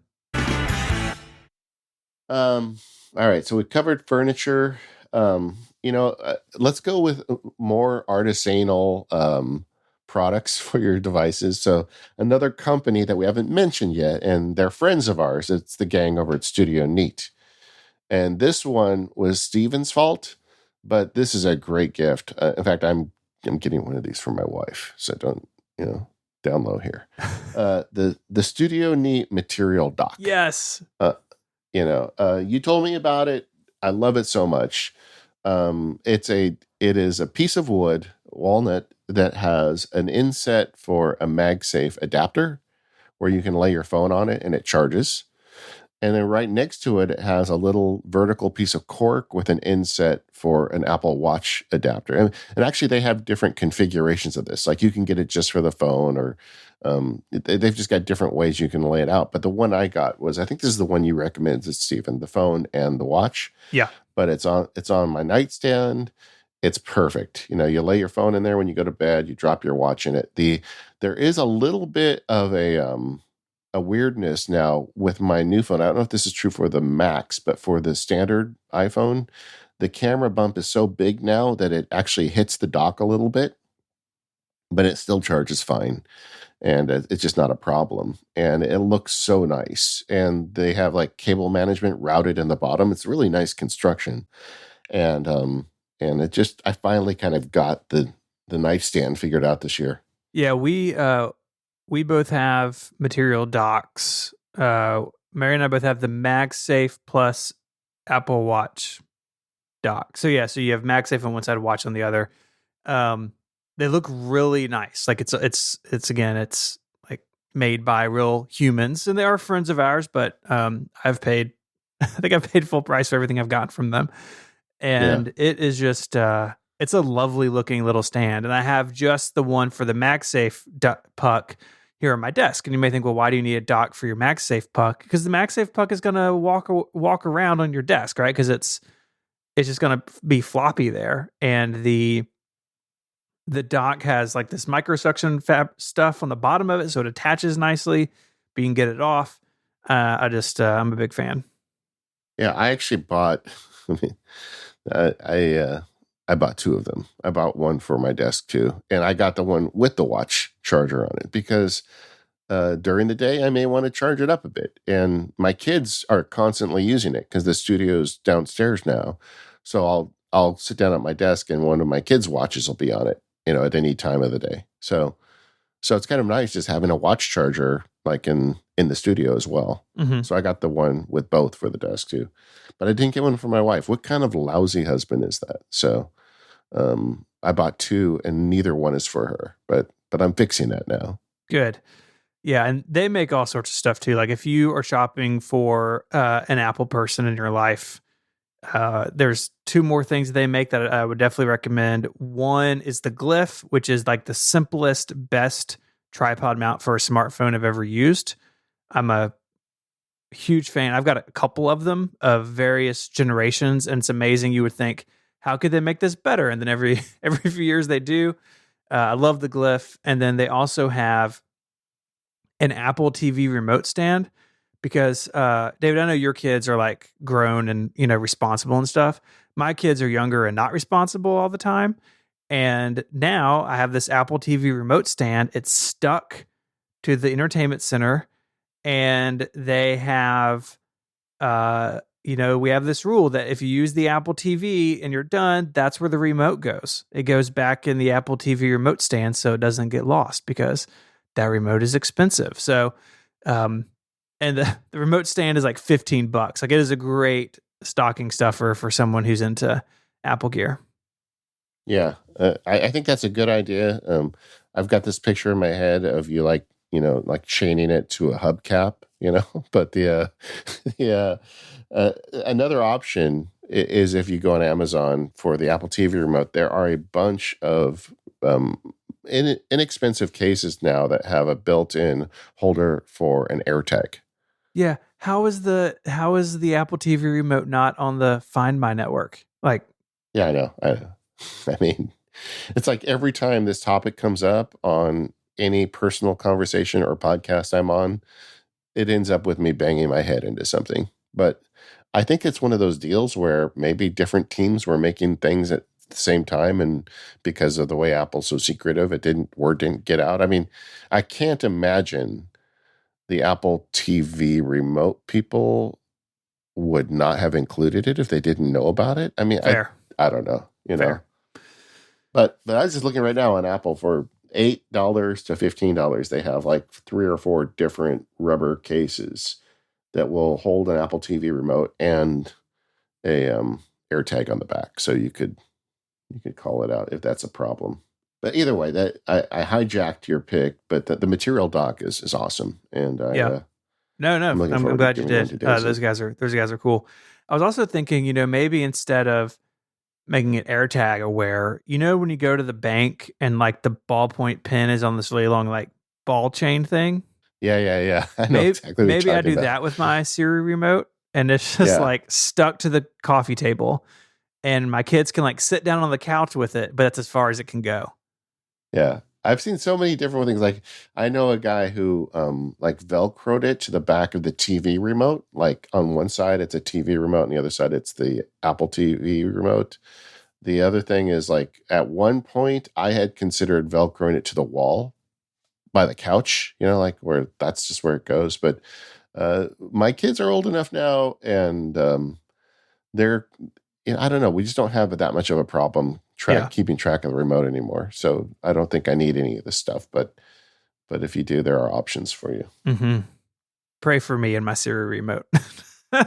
All right, so we covered furniture. Let's go with more artisanal products for your devices. So another company that we haven't mentioned yet, and they're friends of ours. It's the gang over at Studio Neat. And this one was Steven's fault, but this is a great gift. In fact, I'm getting one of these for my wife, so don't down low here. The Studio Neat material dock.
Yes.
You told me about it. I love it so much. It is a piece of wood, walnut, that has an inset for a MagSafe adapter where you can lay your phone on it and it charges. And then right next to it, it has a little vertical piece of cork with an inset for an Apple Watch adapter. And actually, they have different configurations of this. Like you can get it just for the phone, or they've just got different ways you can lay it out. But the one I got was, I think this is the one you recommended, Stephen, the phone and the watch.
Yeah.
But it's on my nightstand. It's perfect. You lay your phone in there when you go to bed. You drop your watch in it. There is a little bit of a weirdness now with my new phone. I don't know if this is true for the Max, but for the standard iPhone, the camera bump is so big now that it actually hits the dock a little bit, but it still charges fine. And it's just not a problem. And it looks so nice. And they have like cable management routed in the bottom. It's really nice construction. And I finally kind of got the nightstand figured out this year.
Yeah, we both have material docks. Mary and I both have the MagSafe plus Apple Watch dock. So yeah, so you have MagSafe on one side, Watch on the other. They look really nice. Like it's like made by real humans, and they are friends of ours. But I've paid, I think I've paid full price for everything I've gotten from them, and It is just it's a lovely looking little stand. And I have just the one for the MagSafe puck here on my desk. And you may think, well, why do you need a dock for your MagSafe puck? Because the MagSafe puck is going to walk around on your desk, right? Because it's just going to be floppy there, and the dock has like this microsuction fab stuff on the bottom of it, so it attaches nicely, but you can get it off. I'm a big fan.
Yeah, I actually bought. I bought two of them. I bought one for my desk too, and I got the one with the watch charger on it because during the day I may want to charge it up a bit, and my kids are constantly using it because the studio's downstairs now. So I'll sit down at my desk, and one of my kids' watches will be on it, at any time of the day. So it's kind of nice just having a watch charger like in the studio as well.
Mm-hmm.
So I got the one with both for the desk too, but I didn't get one for my wife. What kind of lousy husband is that? So I bought two, and neither one is for her, but I'm fixing that now.
Good. Yeah, and they make all sorts of stuff too. Like if you are shopping for an Apple person in your life, there's two more things they make that I would definitely recommend. One is the Glyph, which is like the simplest, best tripod mount for a smartphone I've ever used. I'm a huge fan. I've got a couple of them of various generations, and it's amazing. You would think, how could they make this better? And then every few years they do. I love the Glyph. And then they also have an Apple TV remote stand because David, I know your kids are like grown and responsible and stuff. My kids are younger and not responsible all the time. And now I have this Apple TV remote stand. It's stuck to the entertainment center, and they have we have this rule that if you use the Apple TV and you're done, that's where the remote goes. It goes back in the Apple TV remote stand so it doesn't get lost because that remote is expensive. So, and the remote stand is like $15. Like it is a great stocking stuffer for someone who's into Apple gear.
Yeah, I think that's a good idea. I've got this picture in my head of you like like chaining it to a hubcap, but the another option is if you go on Amazon for the Apple TV remote, there are a bunch of inexpensive cases now that have a built-in holder for an AirTag.
Yeah. How is the Apple TV remote not on the Find My network? Like,
Yeah, I know. I mean, it's like every time this topic comes up on any personal conversation or podcast I'm on, it ends up with me banging my head into something. But I think it's one of those deals where maybe different teams were making things at the same time, and because of the way Apple's so secretive, word didn't get out. I mean, I can't imagine the Apple TV remote people would not have included it if they didn't know about it. I mean,
fair.
I don't know,
Fair.
But I was just looking right now on Apple for $8 to $15. They have like 3 or 4 different rubber cases that will hold an Apple TV remote and a AirTag on the back, so you could call it out if that's a problem. But either way, that I hijacked your pick, but the material dock is awesome, and
Yeah. No,
I'm looking
I'm
forward to
glad you
giving one
did.
to
Those
Daisy.
guys are cool. I was also thinking, maybe instead of making it AirTag aware, when you go to the bank and like the ballpoint pen is on this really long like ball chain thing,
Yeah. I know
maybe
exactly what you're
maybe I
talking
do
about.
that with my Siri remote, and it's just
Yeah,
like stuck to the coffee table, and my kids can like sit down on the couch with it, but that's as far as it can go.
yeah. I've seen so many different things. Like I know a guy who like velcroed it to the back of the TV remote. Like on one side it's a TV remote, and the other side it's the Apple TV remote. The other thing is like at one point I had considered velcroing it to the wall by the couch, like where that's just where it goes. But my kids are old enough now, and they're, I don't know, we just don't have that much of a problem
Yeah.
keeping track of the remote anymore. So I don't think I need any of this stuff. But if you do, there are options for you.
Mm-hmm. Pray for me and my Siri remote.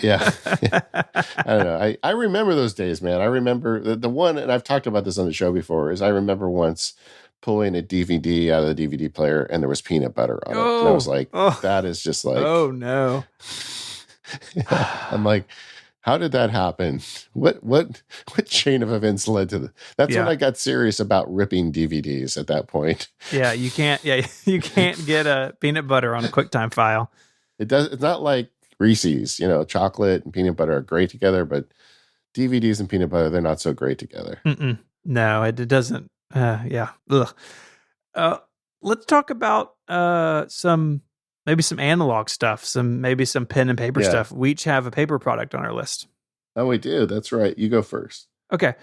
Yeah. I don't know. I remember those days, man. I remember the one, and I've talked about this on the show before, is I remember once pulling a DVD out of the DVD player and there was peanut butter on it. And I was like,
Oh,
that is just like,
oh no.
I'm like, how did that happen? What chain of events led to that? That's when
Yeah.
I got serious about ripping DVDs at that point.
Yeah, you can't. Yeah, you can't get a peanut butter on a QuickTime file.
It's not like Reese's, chocolate and peanut butter are great together, but DVDs and peanut butter, they're not so great together.
Mm-mm. No, it doesn't. Yeah. Ugh. Uh, let's talk about some maybe some analog stuff, maybe some pen and paper
Yeah.
stuff. We each have a paper product on our list.
Oh, we do. That's right. You go first.
Okay.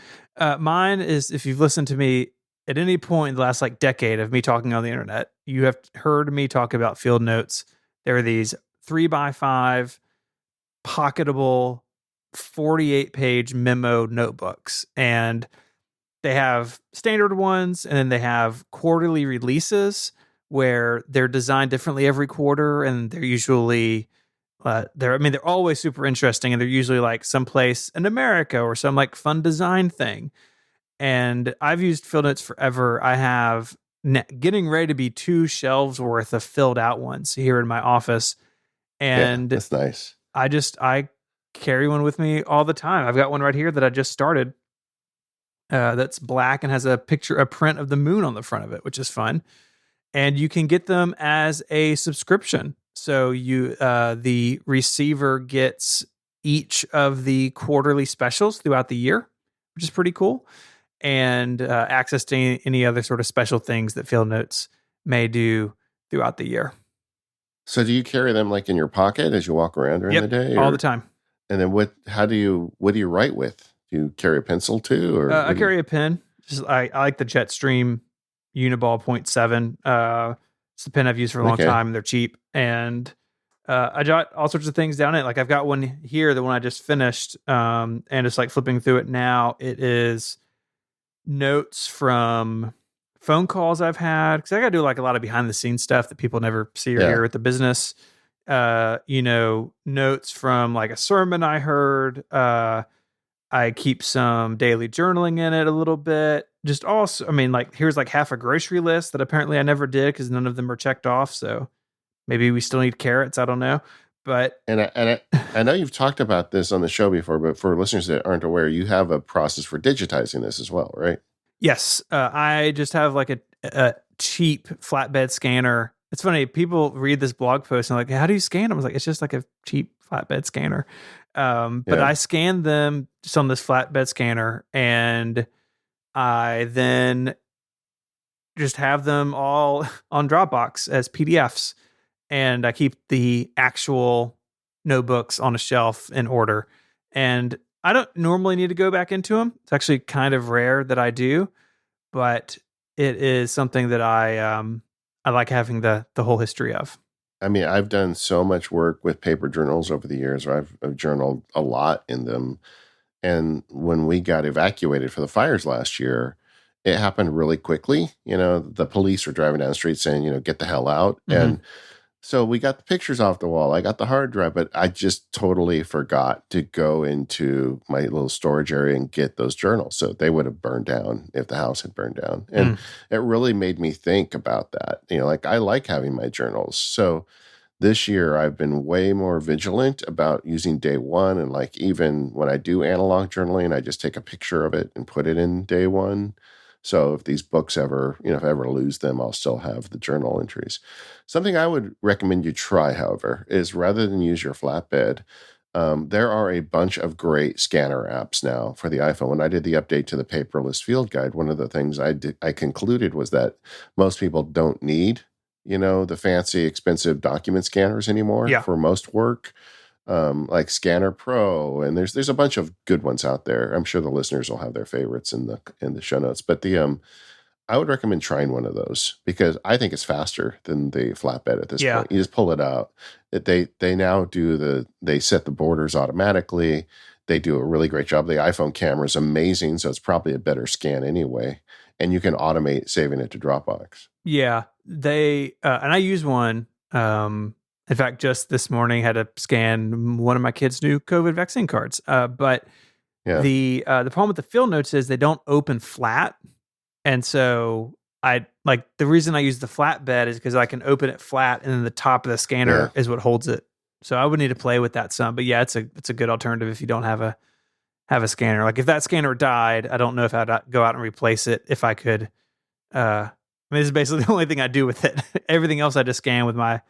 Mine is, if you've listened to me at any point in the last like decade of me talking on the internet, you have heard me talk about Field Notes. There are these 3x5 pocketable 48-page memo notebooks, and they have standard ones, and then they have quarterly releases where they're designed differently every quarter, and they're usually they're always super interesting, and they're usually like someplace in America or some like fun design thing. And I've used Field Notes forever. I have getting ready to be 2 shelves worth of filled out ones here in my office,
Yeah,
and
that's nice.
I carry one with me all the time. I've got one right here that I just started. That's black and has a print of the moon on the front of it, which is fun. And you can get them as a subscription. So the receiver gets each of the quarterly specials throughout the year, which is pretty cool. and access to any other sort of special things that field notes may do throughout the year.
So do you carry them like in your pocket as you walk around during the
Yep,
day,
all the
or
time.
and then what do you write with? Do you carry a pencil too, or
I
what do you?
carry a pen. I like the Jetstream Uniball .7. It's the pen I've used for a long
Okay.
time. They're cheap, and I jot all sorts of things down in it. Like I've got one here, the one I just finished, and it's like flipping through it now. It is notes from phone calls I've had because I got to do like a lot of behind the scenes stuff that people never see or
Yeah.
hear at the business. Notes from like a sermon I heard. I keep some daily journaling in it a little bit. Just also, I mean, like here's like half a grocery list that apparently I never did because none of them are checked off. So maybe we still need carrots. I don't know, but
And I know you've talked about this on the show before, but for listeners that aren't aware, you have a process for digitizing this as well, right?
yes, I just have like a cheap flatbed scanner. It's funny. People read this blog post and like, how do you scan them? I was like, it's just like a cheap flatbed scanner. But
Yeah.
I scan them just on this flatbed scanner, and I then just have them all on Dropbox as PDFs, and I keep the actual notebooks on a shelf in order. And I don't normally need to go back into them. It's actually kind of rare that I do, but it is something that I like having the whole history of.
I mean, I've done so much work with paper journals over the years. I've journaled a lot in them. And when we got evacuated for the fires last year, it happened really quickly. The police were driving down the street saying, get the hell out.
Mm-hmm.
And so we got the pictures off the wall. I got the hard drive, but I just totally forgot to go into my little storage area and get those journals. So they would have burned down if the house had burned down. And it really made me think about that. Like I like having my journals. So this year I've been way more vigilant about using day one. And like even when I do analog journaling, I just take a picture of it and put it in day one. So if these books ever, if I ever lose them, I'll still have the journal entries. Something I would recommend you try, however, is rather than use your flatbed, there are a bunch of great scanner apps now for the iPhone. When I did the update to the paperless field guide, one of the things I concluded was that most people don't need, the fancy, expensive document scanners anymore
Yeah.
for most work. Like Scanner Pro, and there's a bunch of good ones out there. I'm sure the listeners will have their favorites in the show notes. But I would recommend trying one of those because I think it's faster than the flatbed at this
Yeah.
point. You just pull it out. They now they set the borders automatically. They do a really great job. The iPhone camera is amazing, so it's probably a better scan anyway. And you can automate saving it to Dropbox.
Yeah. They and I use one. In fact, just this morning had to scan one of my kids' new COVID vaccine cards. But
Yeah.
the problem with the field notes is they don't open flat, and so I like the reason I use the flatbed is because I can open it flat, and then the top of the scanner is what holds it. So I would need to play with that some, but yeah, it's a good alternative if you don't have a scanner. Like if that scanner died, I don't know if I'd go out and replace it. If I could, I mean, this is basically the only thing I do with it. Everything else I just scan with my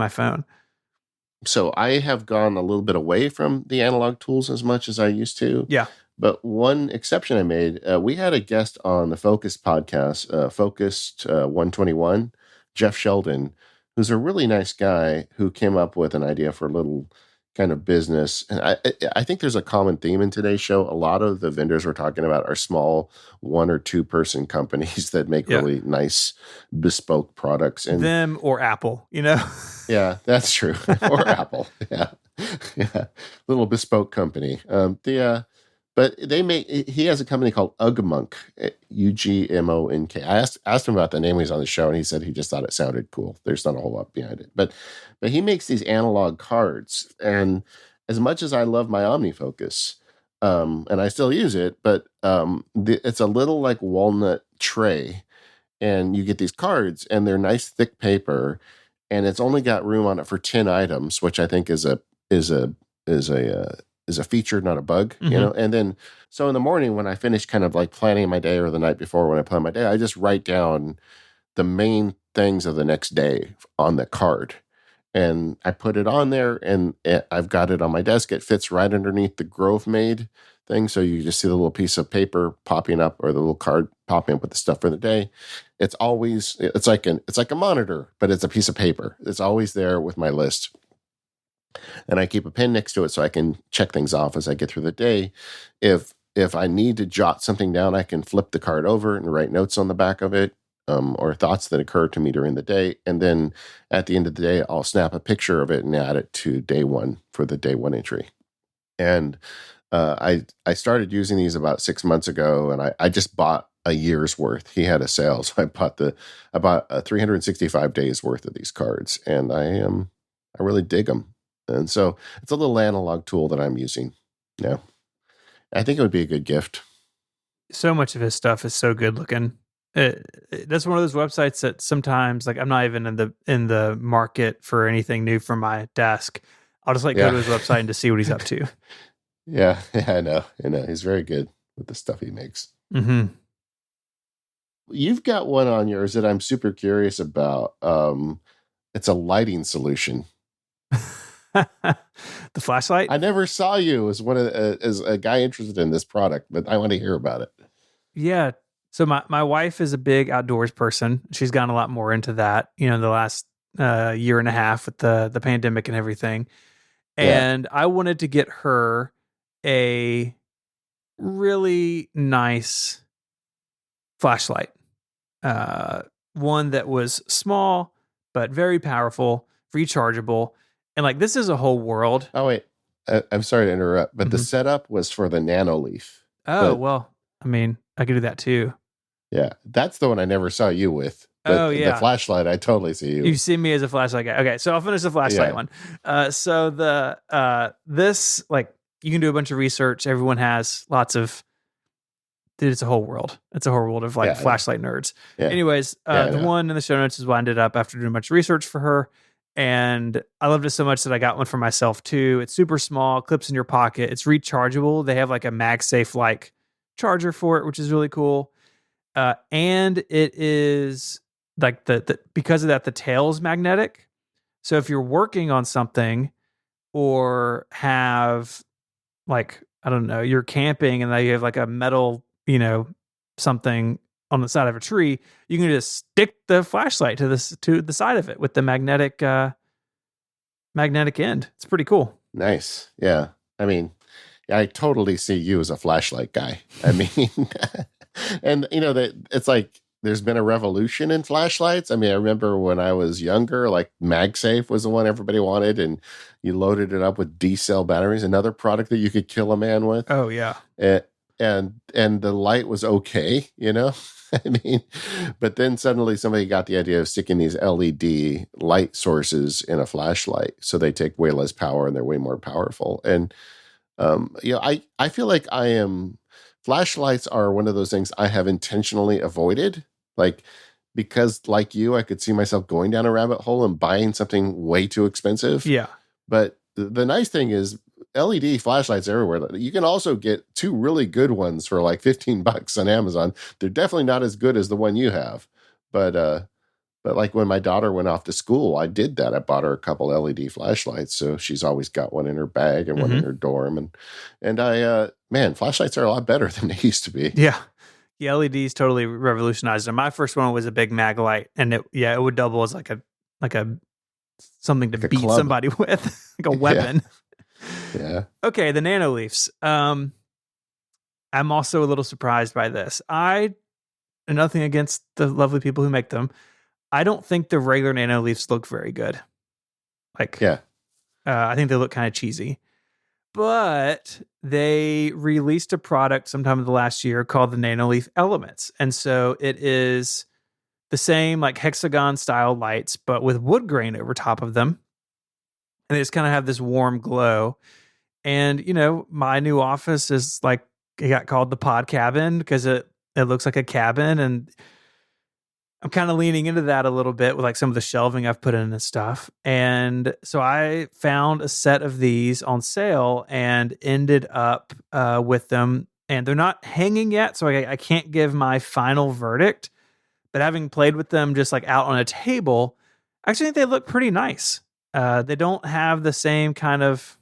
phone.
So I have gone a little bit away from the analog tools as much as I used to.
Yeah.
But one exception I made, we had a guest on the Focus podcast, Focused 121, Jeff Sheldon, who's a really nice guy who came up with an idea for a little kind of business. And I think there's a common theme in today's show. A lot of the vendors we're talking about are small 1 or 2 person companies that make really nice bespoke products. And
them or Apple,
yeah, that's true. Or Apple. Yeah. Yeah. Little bespoke company. But he has a company called Ugmonk, Ugmonk. I asked him about the name when he was on the show, and he said he just thought it sounded cool. There's not a whole lot behind it. But he makes these analog cards. And as much as I love my OmniFocus, and I still use it, but it's a little like walnut tray. And you get these cards, and they're nice thick paper, and it's only got room on it for 10 items, which I think is a feature, not a bug, And then, so in the morning when I finish kind of like planning my day, or the night before when I plan my day, I just write down the main things of the next day on the card. and I put it on there, and I've got it on my desk. It fits right underneath the Grove Made thing, so you just see the little piece of paper popping up, or the little card popping up with the stuff for the day. It's like a monitor, but it's a piece of paper. It's always there with my list, and I keep a pen next to it so I can check things off as I get through the day. If I need to jot something down, I can flip the card over and write notes on the back of it, or thoughts that occur to me during the day. And then at the end of the day, I'll snap a picture of it and add it to day one for the day one entry. And I started using these about 6 months ago, and I just bought a year's worth. He had a sale, so I bought about 365 days worth of these cards, and I really dig them. And so it's a little analog tool that I'm using now. I think it would be a good gift.
So much of his stuff is so good looking. That's one of those websites that sometimes, like, I'm not even in the market for anything new from my desk. I'll just like go to
Yeah.
his website and to see what he's up to.
Yeah, I know. He's very good with the stuff he makes.
Mm-hmm.
You've got one on yours that I'm super curious about. It's a lighting solution.
The flashlight.
I never saw you as a guy interested in this product, but I want to hear about it.
Yeah. So my wife is a big outdoors person. She's gotten a lot more into that, the last year and a half with the pandemic and everything.
Yeah.
And I wanted to get her a really nice flashlight. One that was small but very powerful, rechargeable. And like, this is a whole world.
Oh wait, I'm sorry to interrupt, but the
Mhm.
setup was for the Nano Leaf.
Oh,
But
well, I mean, I could do that too.
yeah, that's the one I never saw you with.
Oh,
But the
yeah.
flashlight, I totally see you
You
with.
see me as a flashlight guy. Okay, so I'll finish the flashlight
Yeah.
one. So this, like, you can do a bunch of research. Everyone has lots of, dude, it's a whole world. It's a whole world of like
Yeah, I know.
flashlight nerds.
Yeah.
Anyways,
Yeah, I
the
know.
one in the show notes is what I ended up after doing much research for her. And I loved it so much that I got one for myself too. It's super small, clips in your pocket. It's rechargeable. They have like a MagSafe like charger for it, which is really cool. And it is like the because of that, the tail's magnetic. So if you're working on something or have, like, I don't know, you're camping and now you have like a metal, something on the side of a tree, you can just stick the flashlight to the side of it with the magnetic end. It's pretty cool.
Nice. Yeah. I mean, I totally see you as a flashlight guy. I mean, and that it's like there's been a revolution in flashlights. I mean, I remember when I was younger, like MagSafe was the one everybody wanted, and you loaded it up with D cell batteries, another product that you could kill a man with.
Oh yeah.
Eh, and the light was okay, I mean, but then suddenly somebody got the idea of sticking these LED light sources in a flashlight, so they take way less power and they're way more powerful. And I feel like flashlights are one of those things I have intentionally avoided, like, because like you, I could see myself going down a rabbit hole and buying something way too expensive.
Yeah.
But the nice thing is LED flashlights everywhere. You can also get two really good ones for like $15 on Amazon. They're definitely not as good as the one you have. But like when my daughter went off to school, I did that. I bought her a couple LED flashlights, so she's always got one in her bag and one in her dorm. And man, flashlights are a lot better than they used to be.
Yeah. The LEDs totally revolutionized them. My first one was a big mag light, and it would double as like a something to
Like a
beat
club.
somebody with, like a weapon.
Yeah.
Okay, the Nano Leafs. I'm also a little surprised by this. And nothing against the lovely people who make them. I don't think the regular Nano Leafs look very good. Like,
Yeah.
I think they look kind of cheesy. But they released a product sometime in the last year called the Nanoleaf Elements. And so it is the same like hexagon style lights, but with wood grain over top of them. And they just kind of have this warm glow. And, my new office is like, it got called the pod cabin because it looks like a cabin. And I'm kind of leaning into that a little bit with like some of the shelving I've put in and stuff. And so I found a set of these on sale and ended up with them. And they're not hanging yet, so I can't give my final verdict. But having played with them just like out on a table, I actually think they look pretty nice. They don't have the same kind of,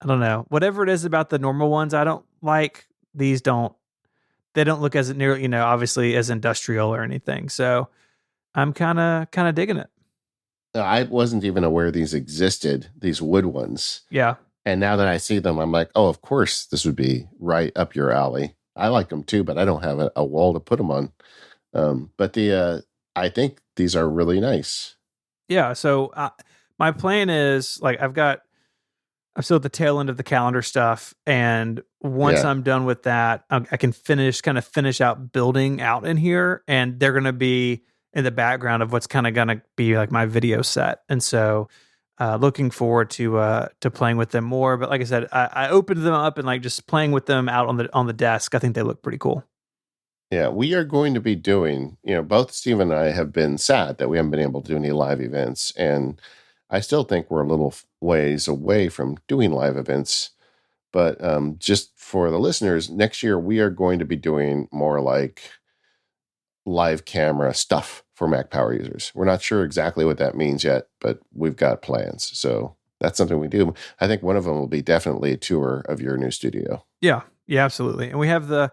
I don't know, whatever it is about the normal ones I don't like. These don't. They don't look as near, obviously as industrial or anything. So I'm kind of digging it.
I wasn't even aware these existed, these wood ones.
Yeah.
And now that I see them, I'm like, oh, of course, this would be right up your alley. I like them too, but I don't have a wall to put them on. But I think these are really nice.
Yeah. So my plan is like I'm still at the tail end of the calendar stuff, and once
Yeah.
I'm done with that, I can finish out building out in here, and they're going to be in the background of what's kind of going to be like my video set. And so, looking forward to playing with them more. But like I said, I opened them up and like just playing with them out on the desk. I think they look pretty cool.
Yeah, we are going to be doing, both Steve and I have been sad that we haven't been able to do any live events. And I still think we're a little ways away from doing live events. But just for the listeners, next year we are going to be doing more like live camera stuff for Mac Power users. We're not sure exactly what that means yet, but we've got plans. So that's something we do. I think one of them will be definitely a tour of your new studio.
Yeah, yeah, absolutely. And we have the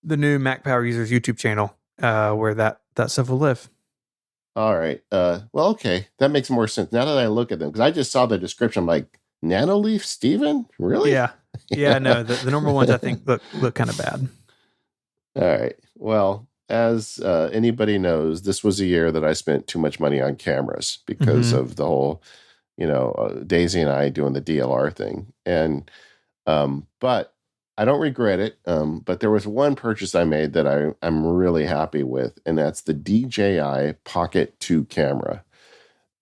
new Mac Power Users YouTube channel where that stuff will live.
All right. Well, okay. That makes more sense now that I look at them because I just saw the description. I'm like, Nanoleaf Steven? Really?
Yeah, yeah. No, the normal ones I think look kind of bad.
All right. Well, as anybody knows, this was a year that I spent too much money on cameras because
Mm-hmm.
of the whole, Daisy and I doing the DLR thing. And, but I don't regret it. But there was one purchase I made that I'm really happy with, and that's the DJI Pocket 2 camera.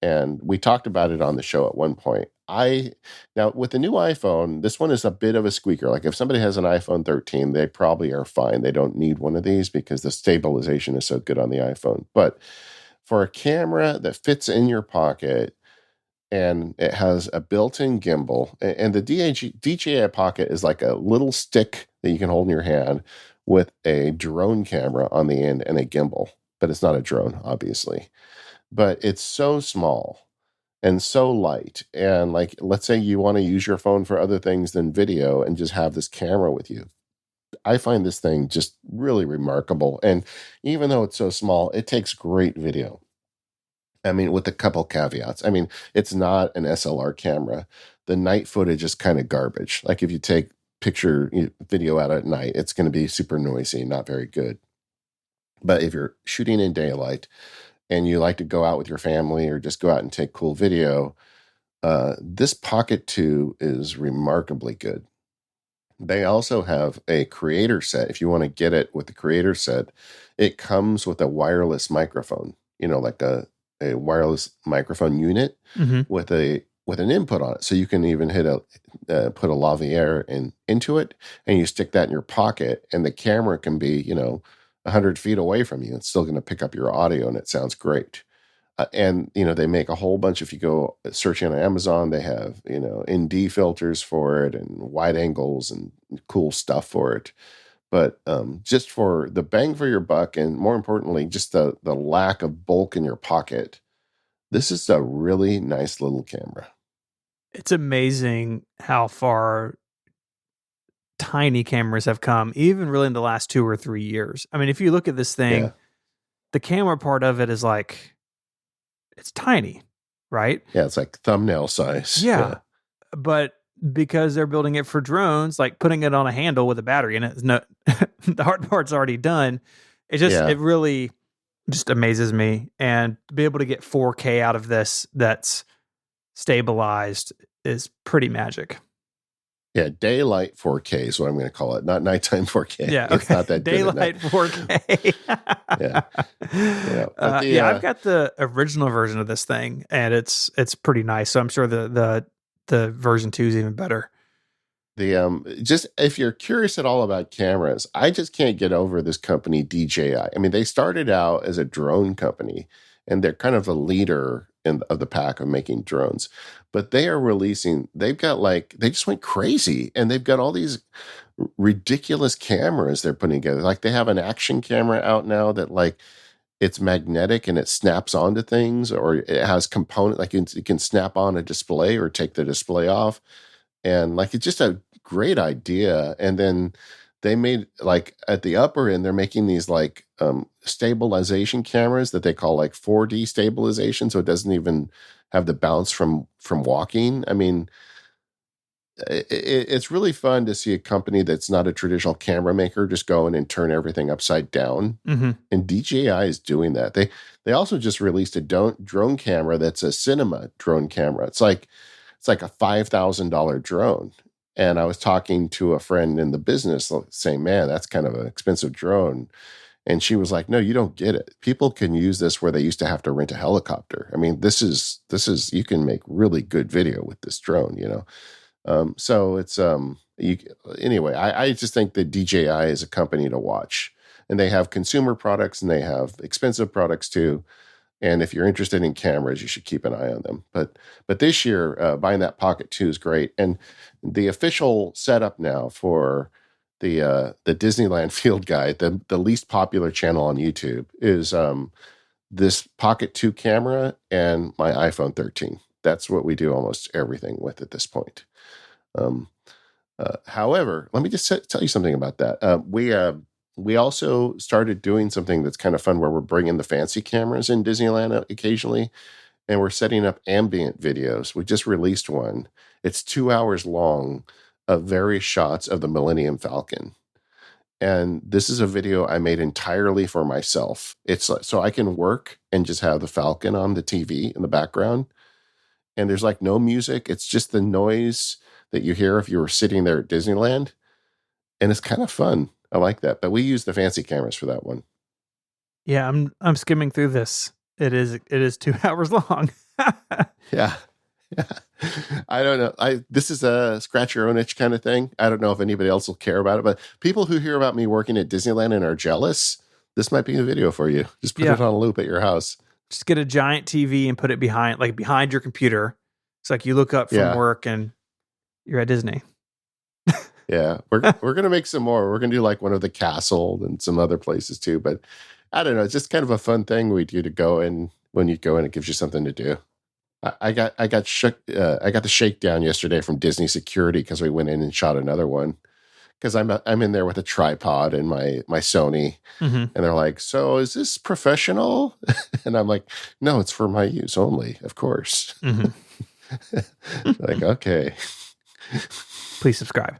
And we talked about it on the show at one point. Now with the new iPhone, this one is a bit of a squeaker. Like if somebody has an iPhone 13, they probably are fine. They don't need one of these because the stabilization is so good on the iPhone. But for a camera that fits in your pocket and it has a built-in gimbal, and the DJI Pocket is like a little stick that you can hold in your hand with a drone camera on the end and a gimbal, but it's not a drone, obviously. But it's so small and so light. And like, let's say you want to use your phone for other things than video and just have this camera with you. I find this thing just really remarkable. And even though it's so small, it takes great video. I mean, with a couple caveats. I mean, it's not an SLR camera. The night footage is kind of garbage. Like if you take video out at night, it's going to be super noisy, not very good. But if you're shooting in daylight, and you like to go out with your family or just go out and take cool video, this Pocket 2 is remarkably good. They also have a creator set. If you want to get it with the creator set, it comes with a wireless microphone, like a wireless microphone unit
Mm-hmm.
with an input on it. So you can even put a lavalier into it, and you stick that in your pocket, and the camera can be 100 feet away from you. It's still going to pick up your audio, and it sounds great. And they make a whole bunch. If you go searching on Amazon, they have ND filters for it and wide angles and cool stuff for it. But just for the bang for your buck, and more importantly, just the lack of bulk in your pocket, this is a really nice little camera.
It's amazing how far tiny cameras have come, even really in the last 2 or 3 years. I mean, if you look at this
Yeah,
thing, the camera part of it is like it's tiny, right?
yeah, it's like thumbnail size.
Yeah,
Yeah,
but because they're building it for drones, like putting it on a handle with a battery in it is no the hard part's already done.
yeah.
It really just amazes me, and to be able to get 4K out of this that's stabilized is pretty magic.
Yeah, daylight 4K is what I'm going to call it, not nighttime 4K.
Yeah.
It's
Okay.
not that good at night.
Daylight 4K.
Yeah, yeah. But
Yeah, I've got the original version of this thing, and it's pretty nice. So I'm sure the version 2 is even better.
Just if you're curious at all about cameras, I just can't get over this company DJI. I mean, they started out as a drone company, and they're kind of a leader of the pack of making drones. But they are releasing. They just went crazy, and they've got all these ridiculous cameras they're putting together. Like they have an action camera out now that like it's magnetic and it snaps onto things, or it has component like it can snap on a display or take the display off. And like, it's just a great idea. And then they made, like, at the upper end, they're making these like stabilization cameras that they call like 4D stabilization, so it doesn't even have the bounce from walking. I mean, it's really fun to see a company that's not a traditional camera maker just go in and turn everything upside down.
Mm-hmm.
And DJI is doing that. They also just released a drone camera that's a cinema drone camera. It's like a $5,000 drone. And I was talking to a friend in the business saying, man, that's kind of an expensive drone. And she was like, no, you don't get it. People can use this where they used to have to rent a helicopter. I mean, this is you can make really good video with this drone, you know? So it's you anyway. I just think that DJI is a company to watch, and they have consumer products and they have expensive products too. And if you're interested in cameras, you should keep an eye on them. But this year, buying that Pocket 2 is great. And the official setup now for the Disneyland Field Guide, the least popular channel on YouTube, is this Pocket 2 camera and my iPhone 13. That's what we do almost everything with at this point. Um, However, let me just tell you something about that. We also started doing something that's kind of fun, where we're bringing the fancy cameras in Disneyland occasionally, and we're setting up ambient videos. We just released one. It's 2 hours long of various shots of the Millennium Falcon. And this is a video I made entirely for myself. It's like, so I can work and just have the Falcon on the TV in the background. And there's like no music. It's just the noise that you hear if you were sitting there at Disneyland. And it's kind of fun. I like that. But we use the fancy cameras for that one.
Yeah, I'm skimming through this. It is 2 hours long.
Yeah. Yeah. I don't know. This is a scratch your own itch kind of thing. I don't know if anybody else will care about it, but people who hear about me working at Disneyland and are jealous, this might be a video for you. Just put
Yeah,
it on a loop at your house.
just get a giant TV and put it behind your computer. It's like you look up from
Yeah.
work and you're at Disney.
Yeah. We're gonna make some more. We're gonna do like one of the castle and some other places too. But I don't know. It's just kind of a fun thing we do to go in. When you go in, it gives you something to do. I got the shakedown yesterday from Disney security because we went in and shot another one. Because I'm in there with a tripod and my Sony,
Mm-hmm.
and they're like, "So is this professional?" And I'm like, "No, it's for my use only, of course."
Mm-hmm.
Like, okay.
Please subscribe.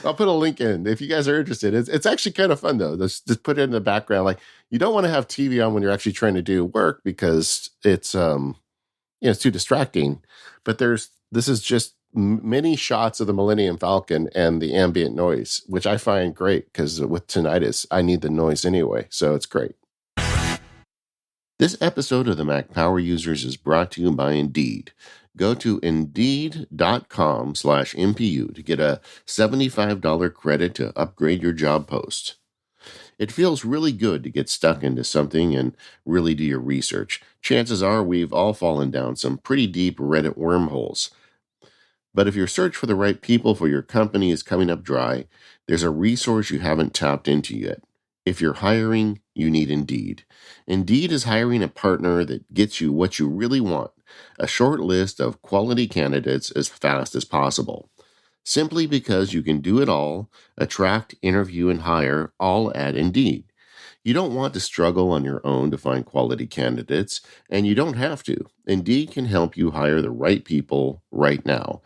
I'll put a link in if you guys are interested. It's actually kind of fun though. Just put it in the background. Like, you don't want to have TV on when you're actually trying to do work because it's it's too distracting. But this is just many shots of the Millennium Falcon and the ambient noise, which I find great because with tinnitus, I need the noise anyway. So it's great. This episode of the Mac Power Users is brought to you by Indeed. Go to Indeed.com/MPU to get a $75 credit to upgrade your job post. It feels really good to get stuck into something and really do your research. Chances are we've all fallen down some pretty deep Reddit wormholes. But if your search for the right people for your company is coming up dry, there's a resource you haven't tapped into yet. If you're hiring, you need Indeed. Indeed is hiring a partner that gets you what you really want, a short list of quality candidates as fast as possible. Simply because you can do it all, attract, interview, and hire all at Indeed. You don't want to struggle on your own to find quality candidates, and you don't have to. Indeed can help you hire the right people right now.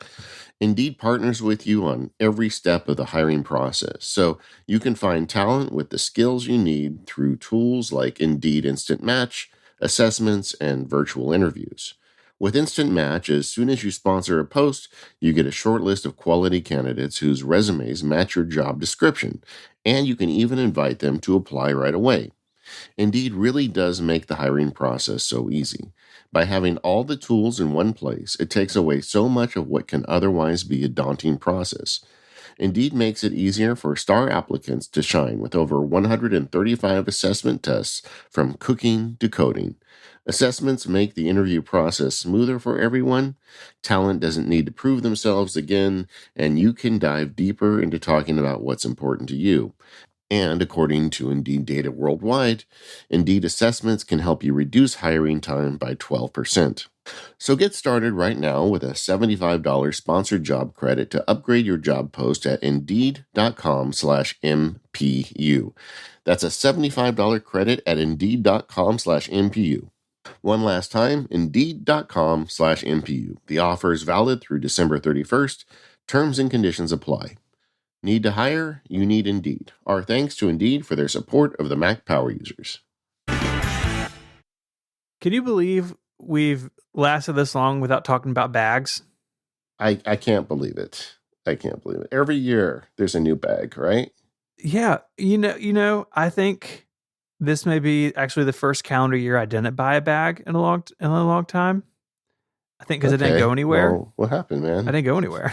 Indeed partners with you on every step of the hiring process, so you can find talent with the skills you need through tools like Indeed Instant Match, assessments, and virtual interviews. With Instant Match, as soon as you sponsor a post, you get a short list of quality candidates whose resumes match your job description, and you can even invite them to apply right away. Indeed really does make the hiring process so easy. By having all the tools in one place, it takes away so much of what can otherwise be a daunting process. Indeed makes it easier for star applicants to shine with over 135 assessment tests from cooking to coding. Assessments make the interview process smoother for everyone. Talent doesn't need to prove themselves again, and you can dive deeper into talking about what's important to you. And according to Indeed data worldwide, Indeed assessments can help you reduce hiring time by 12%. So get started right now with a $75 sponsored job credit to upgrade your job post at Indeed.com/MPU. That's a $75 credit at Indeed.com/MPU. One last time, Indeed.com/MPU. The offer is valid through December 31st. Terms and conditions apply. Need to hire? You need Indeed. Our thanks to Indeed for their support of the Mac Power users.
Can you believe we've lasted this long without talking about bags?
I can't believe it. I can't believe it. Every year there's a new bag, right?
Yeah, I think this may be actually the first calendar year I didn't buy a bag in a long time. I think because I didn't go
Okay.
anywhere.
Well, what happened,
I
man?
didn't go anywhere.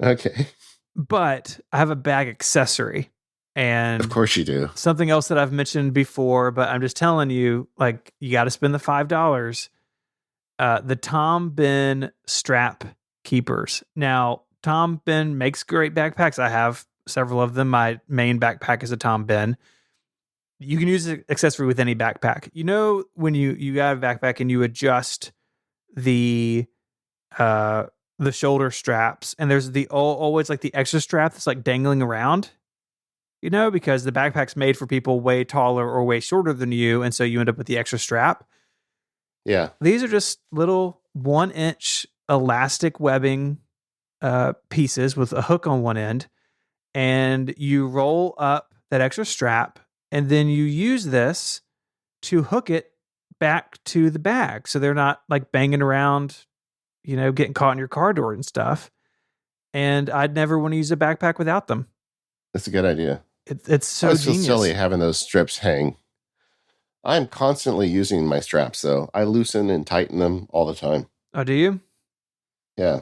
Okay.
But I have a bag accessory
Of
and
course you do.
something else that I've mentioned before, but I'm just telling you, like, you got to spend the $5. The Tom Ben strap keepers. Now, Tom Ben makes great backpacks. I have several of them. My main backpack is a Tom Ben. You can use an accessory with any backpack. When you got a backpack and you adjust the uh the shoulder straps, and there's always like the extra strap that's like dangling around, because the backpack's made for people way taller or way shorter than you, and so you end up with the extra strap.
Yeah.
These are just little 1-inch elastic webbing pieces with a hook on one end, and you roll up that extra strap, and then you use this to hook it back to the bag, so they're not like banging around, getting caught in your car door and stuff. And I'd never want to use a backpack without them.
That's a good idea.
It's
I
so
always feel
genius.
silly having those strips hang. I'm constantly using my straps, though. I loosen and tighten them all the time.
Oh, do you?
Yeah.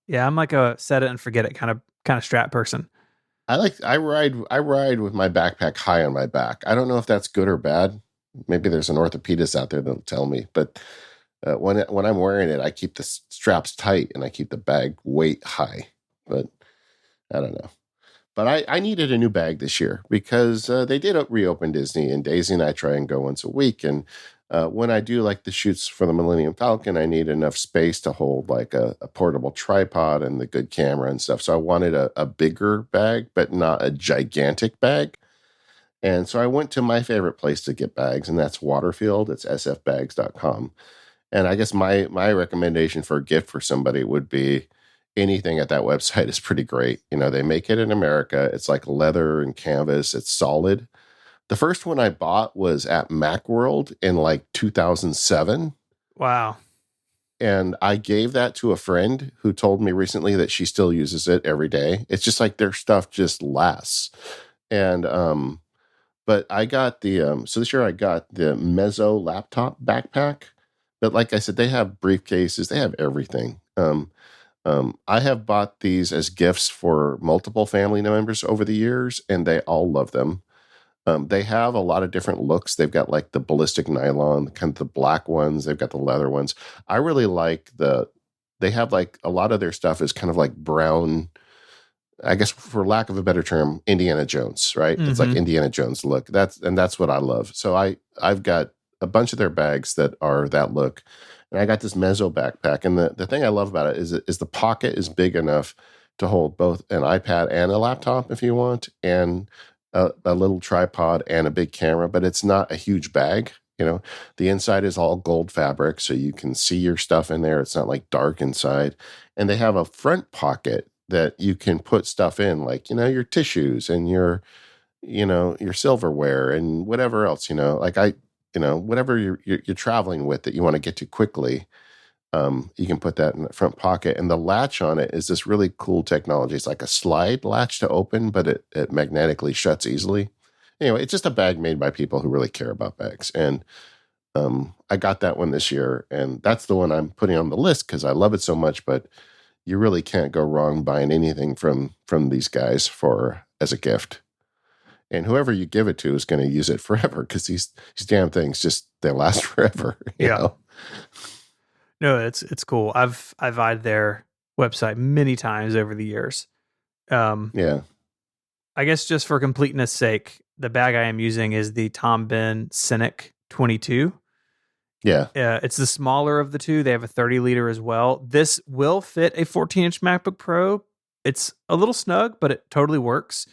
Yeah, I'm like a set it and forget it kind of strap person.
I ride with my backpack high on my back. I don't know if that's good or bad. Maybe there's an orthopedist out there that'll tell me. But when I'm wearing it, I keep the straps tight and I keep the bag weight high. But I don't know. But I needed a new bag this year because they did reopen Disney, and Daisy and I try and go once a week. And when I do like the shoots for the Millennium Falcon, I need enough space to hold like a portable tripod and the good camera and stuff. So I wanted a bigger bag, but not a gigantic bag. And so I went to my favorite place to get bags, and that's Waterfield. It's sfbags.com. And I guess my recommendation for a gift for somebody would be anything at that website is pretty great. They make it in America. It's like leather and canvas. It's solid. The first one I bought was at Macworld in like 2007.
Wow.
And I gave that to a friend who told me recently that she still uses it every day. It's just like their stuff just lasts. And but I got so this year I got the Mezzo laptop backpack. But like I said, they have briefcases, they have everything. I have bought these as gifts for multiple family members over the years, and they all love them. They have a lot of different looks. They've got like the ballistic nylon, kind of the black ones. They've got the leather ones. I really like they have like a lot of their stuff is kind of like brown, I guess for lack of a better term, Indiana Jones, right? It's like
Mm-hmm.
Indiana Jones look. That's what I love. So I've got a bunch of their bags that are that look. And I got this Mezzo backpack. And the thing I love about it is the pocket is big enough to hold both an iPad and a laptop if you want, and a little tripod and a big camera, but it's not a huge bag. The inside is all gold fabric, so you can see your stuff in there. It's not like dark inside. And they have a front pocket that you can put stuff in, like, your tissues and your silverware and whatever else, like whatever you're traveling with that you want to get to quickly. You can put that in the front pocket, and the latch on it is this really cool technology. It's like a slide latch to open, but it magnetically shuts easily. Anyway, it's just a bag made by people who really care about bags. And I got that one this year, and that's the one I'm putting on the list because I love it so much. But you really can't go wrong buying anything from these guys for as a gift. And whoever you give it to is going to use it forever because these damn things just they last forever.
Yeah. No, it's cool. I've eyed their website many times over the years. Um,
Yeah.
I guess just for completeness sake, the bag I am using is the Tom Ben Cynic 22.
Yeah.
It's the smaller of the two. They have a 30 liter as well. This will fit a 14-inch MacBook Pro. It's a little snug, but it totally works.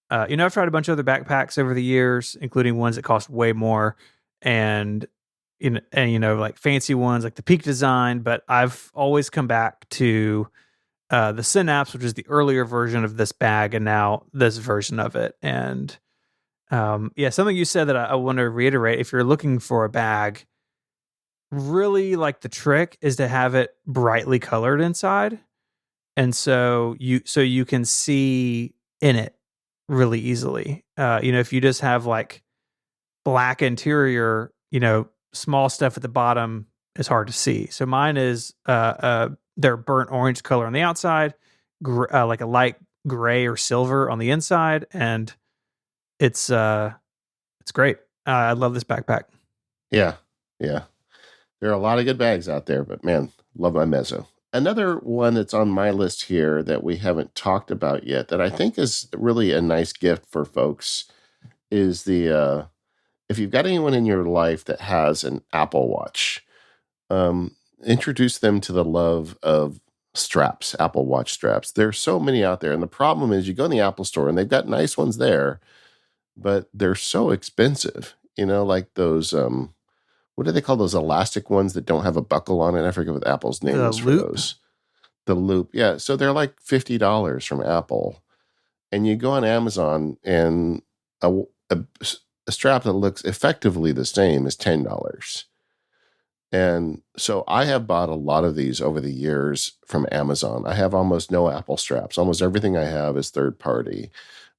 I've tried a bunch of other backpacks over the years, including ones that cost way more, and like fancy ones like the Peak Design. But I've always come back to the Synapse, which is the earlier version of this bag, and now this version of it. And something you said that I want to reiterate: if you're looking for a bag, really like the trick is to have it brightly colored inside, and so you can see in it really easily. If you just have like black interior, small stuff at the bottom is hard to see. So mine is their burnt orange color on the outside, like a light gray or silver on the inside, and it's great. I love this backpack.
Yeah. Yeah. There are a lot of good bags out there, but man, love my Mezzo. Another one that's on my list here that we haven't talked about yet that I think is really a nice gift for folks is the if you've got anyone in your life that has an Apple Watch, introduce them to the love of straps, Apple Watch straps. There's so many out there. And the problem is you go in the Apple store and they've got nice ones there, but they're so expensive, like those, what do they call those elastic ones that don't have a buckle on it? I forget what Apple's name
The
is for
loop.
those. The loop. Yeah. So they're like $50 from Apple. And you go on Amazon and a, a strap that looks effectively the same is $10. And so I have bought a lot of these over the years from Amazon. I have almost no Apple straps. Almost everything I have is third party,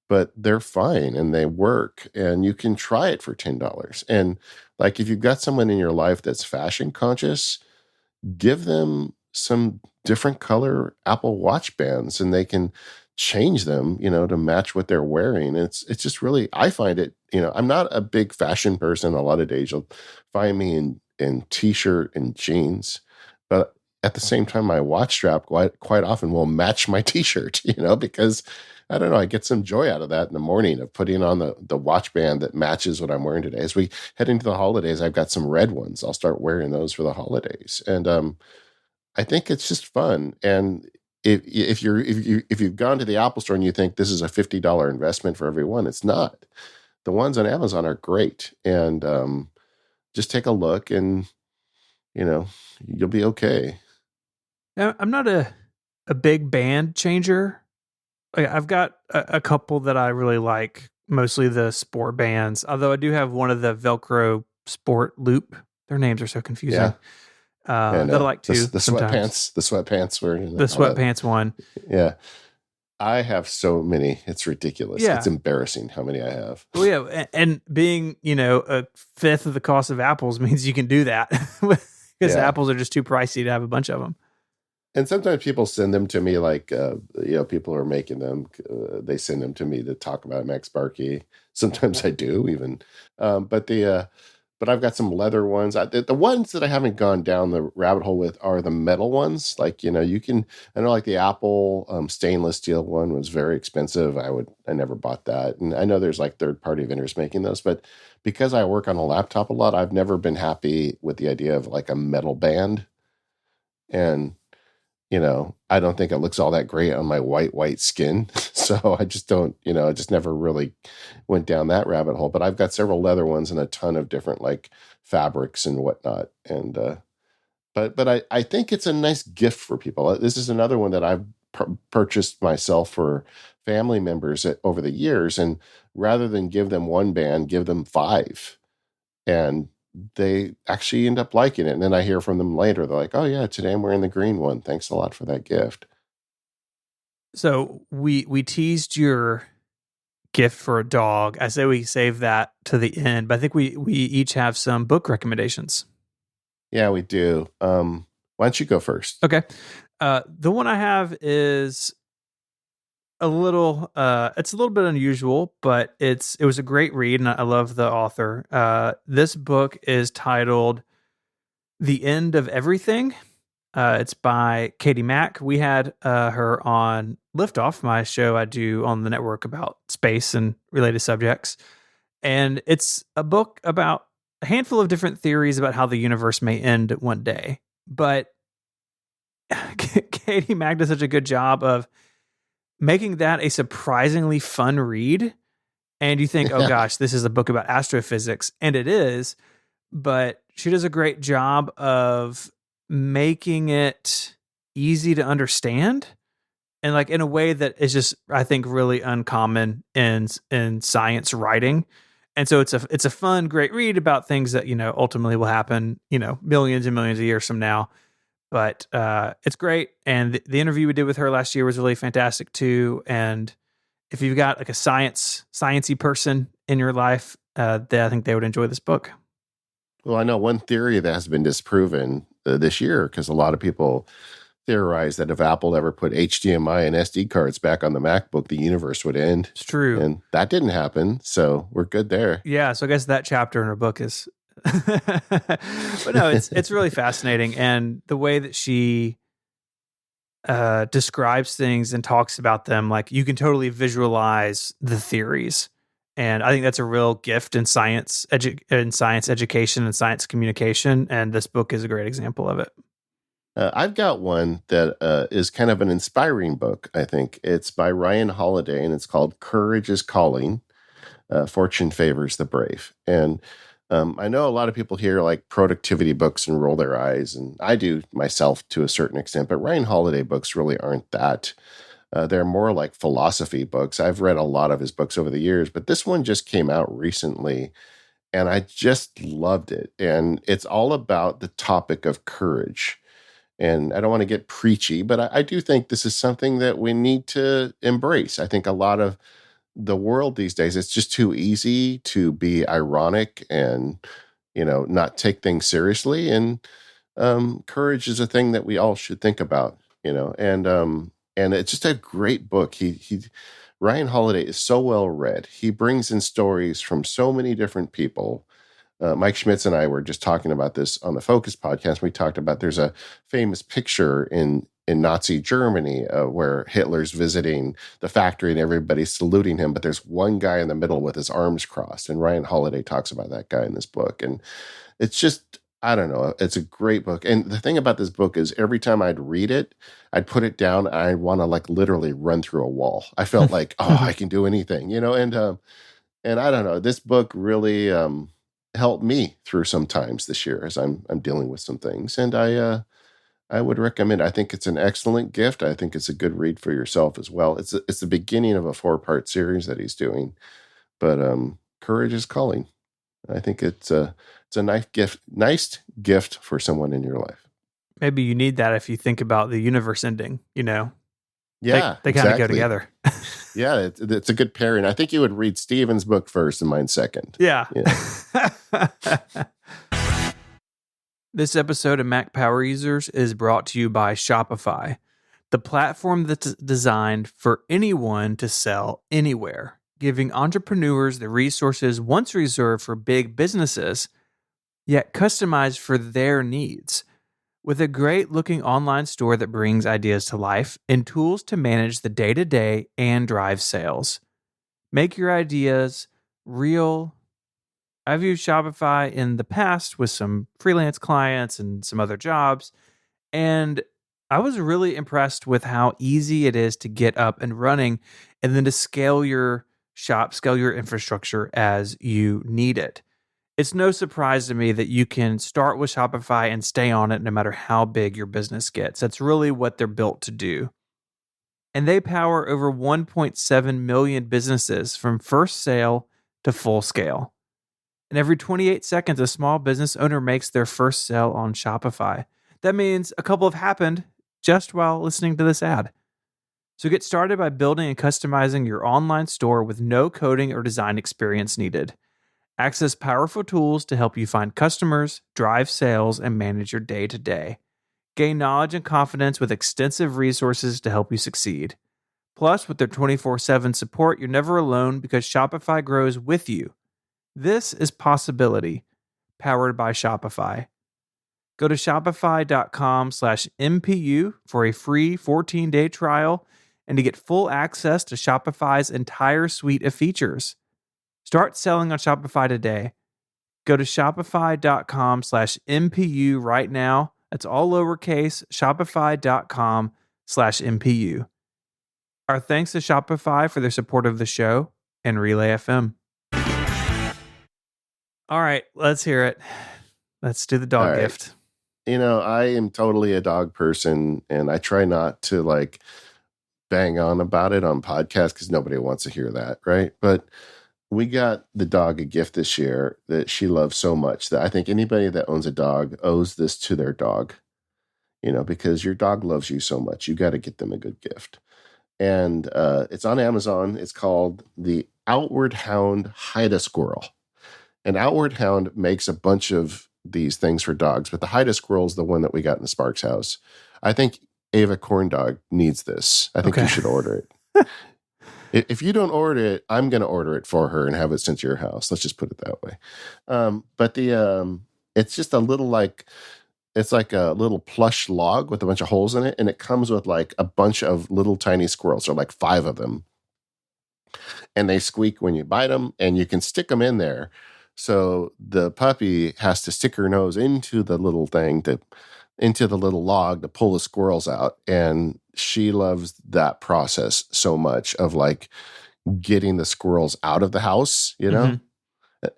but they're fine and they work and you can try it for $10. And like if you've got someone in your life that's fashion conscious, give them some different color Apple Watch bands and they can change them, to match what they're wearing. It's just really, I find it, I'm not a big fashion person. A lot of days you'll find me in t-shirt and jeans, but at the same time, my watch strap quite often will match my t-shirt, because I don't know, I get some joy out of that in the morning of putting on the watch band that matches what I'm wearing today. As we head into the holidays, I've got some red ones. I'll start wearing those for the holidays. And I think it's just fun. And if you've gone to the Apple store and you think this is a $50 investment for everyone, it's not. The ones on Amazon are great, and just take a look, and you'll be okay.
Now, I'm not a big band changer. I've got a couple that I really like, mostly the sport bands. Although I do have one of the Velcro Sport Loop. Their names are so confusing.
Yeah, and
That I like too.
the
Sometimes
sweatpants version,
the
all that.
sweatpants one.
Yeah, I have so many. It's ridiculous.
Yeah.
It's embarrassing how many I have.
Well, yeah, and being a fifth of the cost of apples means you can do that because
Yeah.
apples are just too pricey to have a bunch of them.
And sometimes people send them to me, like people are making them. They send them to me to talk about Max Sparky. Sometimes I do even, but I've got some leather ones. The ones that I haven't gone down the rabbit hole with are the metal ones. Like you can. I know like the Apple stainless steel one was very expensive. I never bought that, and I know there's like third party vendors making those, but because I work on a laptop a lot, I've never been happy with the idea of like a metal band. And I don't think it looks all that great on my white skin. So I just don't, I just never really went down that rabbit hole. But I've got several leather ones and a ton of different like fabrics and whatnot. And but I think it's a nice gift for people. This is another one that I've purchased myself for family members over the years. And rather than give them one band, give them five. And they actually end up liking it. And then I hear from them later. They're like, oh, yeah, today I'm wearing the green one. Thanks a lot for that gift.
So we teased your gift for a dog. I say we save that to the end, but I think we each have some book recommendations.
Yeah, we do. Why don't you go first?
Okay. The one I have is it's a little bit unusual, but it was a great read and I love the author. This book is titled The End of Everything. It's by Katie Mack. We had her on Liftoff, my show I do on the network about space and related subjects. And it's a book about a handful of different theories about how the universe may end one day. But Katie Mack does such a good job of making that a surprisingly fun read. And you think, oh
Yeah.
gosh, this is a book about astrophysics. And it is, but she does a great job of making it easy to understand and like in a way that is just I think really uncommon in science writing. And so it's a fun, great read about things that, ultimately will happen, millions and millions of years from now. But it's great. And the interview we did with her last year was really fantastic too. And if you've got like a sciencey person in your life, I think they would enjoy this book.
Well, I know one theory that has been disproven this year because a lot of people theorize that if Apple ever put HDMI and SD cards back on the MacBook, the universe would end.
It's true.
And that didn't happen. So we're good there.
Yeah. So I guess that chapter in her book is, but no, it's really fascinating. And the way that she describes things and talks about them, like you can totally visualize the theories. And I think that's a real gift in science education and science communication. And this book is a great example of it.
I've got one that is kind of an inspiring book, I think. It's by Ryan Holiday, and it's called Courage is Calling. Fortune Favors the Brave. And I know a lot of people hear like productivity books and roll their eyes, and I do myself to a certain extent, but Ryan Holiday books really aren't that. They're more like philosophy books. I've read a lot of his books over the years, but this one just came out recently, and I just loved it. And it's all about the topic of courage. And I don't want to get preachy, but I do think this is something that we need to embrace. I think a lot of the world these days, it's just too easy to be ironic and, not take things seriously. And courage is a thing that we all should think about, and it's just a great book. Ryan Holiday is so well read. He brings in stories from so many different people. Mike Schmitz and I were just talking about this on the Focus podcast. We talked about there's a famous picture in Nazi Germany where Hitler's visiting the factory and everybody's saluting him, but there's one guy in the middle with his arms crossed. And Ryan Holiday talks about that guy in this book. And it's just, I don't know, it's a great book. And the thing about this book is every time I'd read it, I'd put it down and I'd want to like literally run through a wall. I felt like, oh, I can do anything, and I don't know, this book really helped me through some times this year as I'm dealing with some things. And I would recommend. I think it's an excellent gift. I think it's a good read for yourself as well. It's the beginning of a 4-part series that he's doing, but Courage is Calling. I think it's a nice gift for someone in your life.
Maybe you need that if you think about the universe ending.
Yeah,
they kind of go together.
Yeah, it's a good pairing. I think you would read Steven's book first and mine second.
Yeah. This episode of Mac Power Users is brought to you by Shopify, the platform that's designed for anyone to sell anywhere, giving entrepreneurs the resources once reserved for big businesses, yet customized for their needs. With a great-looking online store that brings ideas to life and tools to manage the day-to-day and drive sales. Make your ideas real. I've used Shopify in the past with some freelance clients and some other jobs, and I was really impressed with how easy it is to get up and running and then to scale your shop, scale your infrastructure as you need it. It's no surprise to me that you can start with Shopify and stay on it no matter how big your business gets. That's really what they're built to do. And they power over 1.7 million businesses from first sale to full scale. And every 28 seconds, a small business owner makes their first sale on Shopify. That means a couple have happened just while listening to this ad. So get started by building and customizing your online store with no coding or design experience needed. Access powerful tools to help you find customers, drive sales, and manage your day-to-day. Gain knowledge and confidence with extensive resources to help you succeed. Plus, with their 24/7 support, you're never alone because Shopify grows with you. This is Possibility, powered by Shopify. Go to shopify.com/MPU for a free 14-day trial and to get full access to Shopify's entire suite of features. Start selling on Shopify today. Go to shopify.com/MPU right now. That's all lowercase, shopify.com/MPU. Our thanks to Shopify for their support of the show and Relay FM. All right, let's hear it. Let's do the dog gift.
I am totally a dog person, and I try not to like bang on about it on podcasts because nobody wants to hear that, right? But we got the dog a gift this year that she loves so much that I think anybody that owns a dog owes this to their dog, because your dog loves you so much. You got to get them a good gift. And it's on Amazon. It's called the Outward Hound Hide-a-Squirrel. An Outward Hound makes a bunch of these things for dogs, but the Hide-a-Squirrel is the one that we got in the Sparks house. I think Ava Corndog needs this. I think you should order it. If you don't order it, I'm going to order it for her and have it sent to your house. Let's just put it that way. But it's just a little it's like a little plush log with a bunch of holes in it. And it comes with like a bunch of little tiny squirrels, or like 5 of them. And they squeak when you bite them, and you can stick them in there. So the puppy has to stick her nose into the little thing into the little log to pull the squirrels out. And she loves that process so much of like getting the squirrels out of the house, And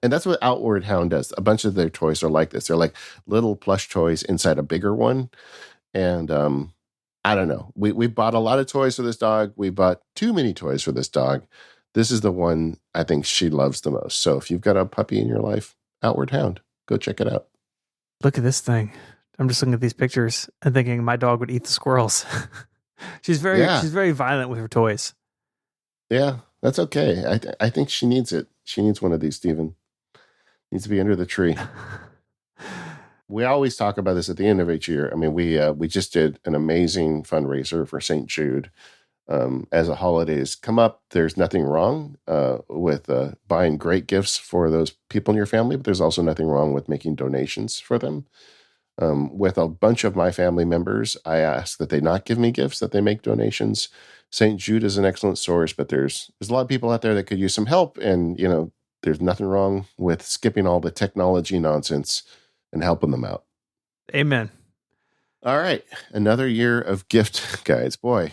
that's what Outward Hound does. A bunch of their toys are like this. They're like little plush toys inside a bigger one. And I don't know. We bought a lot of toys for this dog. We bought too many toys for this dog. This is the one I think she loves the most. So if you've got a puppy in your life, Outward Hound, go check it out.
Look at this thing. I'm just looking at these pictures and thinking my dog would eat the squirrels. She's very violent with her toys.
Yeah, that's okay. I think she needs it. She needs one of these, Stephen. Needs to be under the tree. We always talk about this at the end of each year. I mean, we just did an amazing fundraiser for St. Jude. As the holidays come up, there's nothing wrong with buying great gifts for those people in your family, but there's also nothing wrong with making donations for them. With a bunch of my family members, I ask that they not give me gifts, that they make donations. St. Jude is an excellent source, but there's a lot of people out there that could use some help. And, there's nothing wrong with skipping all the technology nonsense and helping them out.
Amen.
All right. Another year of gift, guys. Boy,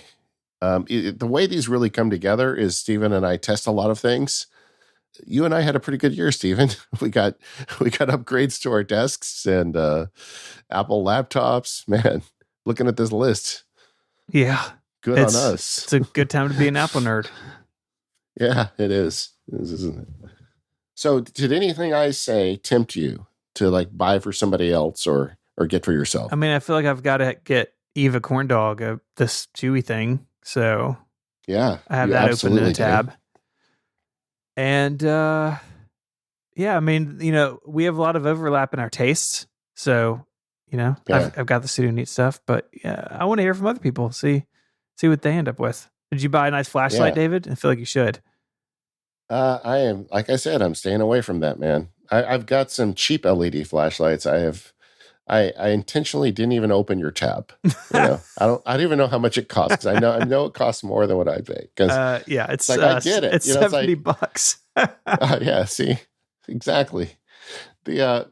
the way these really come together is Stephen and I test a lot of things. You and I had a pretty good year, Stephen. We got upgrades to our desks and Apple laptops. Man, looking at this list.
Yeah.
Good on us.
It's a good time to be an Apple nerd.
Yeah, it is. It is, isn't it? So did anything I say tempt you to like buy for somebody else or get for yourself?
I mean, I feel like I've got to get Eva Corndog this Chewy thing. So
yeah,
I have that open in a tab. And I mean, we have a lot of overlap in our tastes. So, I've got the studio neat stuff, but yeah, I want to hear from other people. See what they end up with. Did you buy a nice flashlight, David? I feel like you should.
I am, like I said, I'm staying away from that, man. I've got some cheap LED flashlights. I intentionally didn't even open your tab. I don't even know how much it costs. I know it costs more than what I pay.
It's
like, I get it.
It's $70.
Yeah. See, exactly. I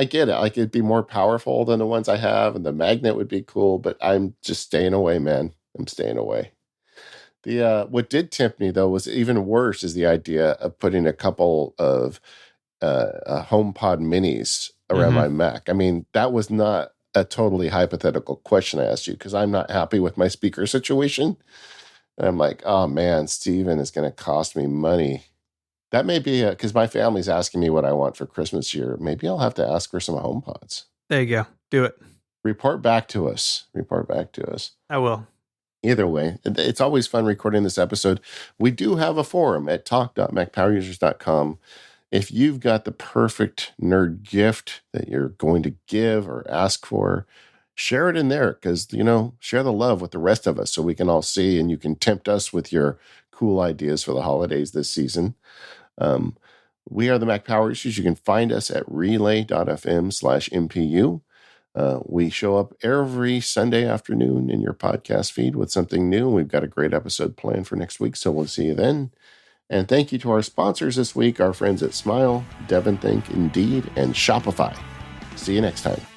get it. Like it'd be more powerful than the ones I have, and the magnet would be cool. But I'm just staying away, man. I'm staying away. What did tempt me though was even worse is the idea of putting a couple of HomePod minis around my Mac. I mean, that was not a totally hypothetical question I asked you because I'm not happy with my speaker situation. And I'm like, oh man, Steven is going to cost me money. That may be because my family's asking me what I want for Christmas year. Maybe I'll have to ask for some HomePods.
There you go. Do it.
Report back to us.
I will.
Either way, it's always fun recording this episode. We do have a forum at talk.macpowerusers.com. If you've got the perfect nerd gift that you're going to give or ask for, share it in there because, share the love with the rest of us so we can all see and you can tempt us with your cool ideas for the holidays this season. We are the Mac Power Users. You can find us at relay.fm/MPU. We show up every Sunday afternoon in your podcast feed with something new. We've got a great episode planned for next week, so we'll see you then. And thank you to our sponsors this week, our friends at Smile, Devon Think, Indeed, and Shopify. See you next time.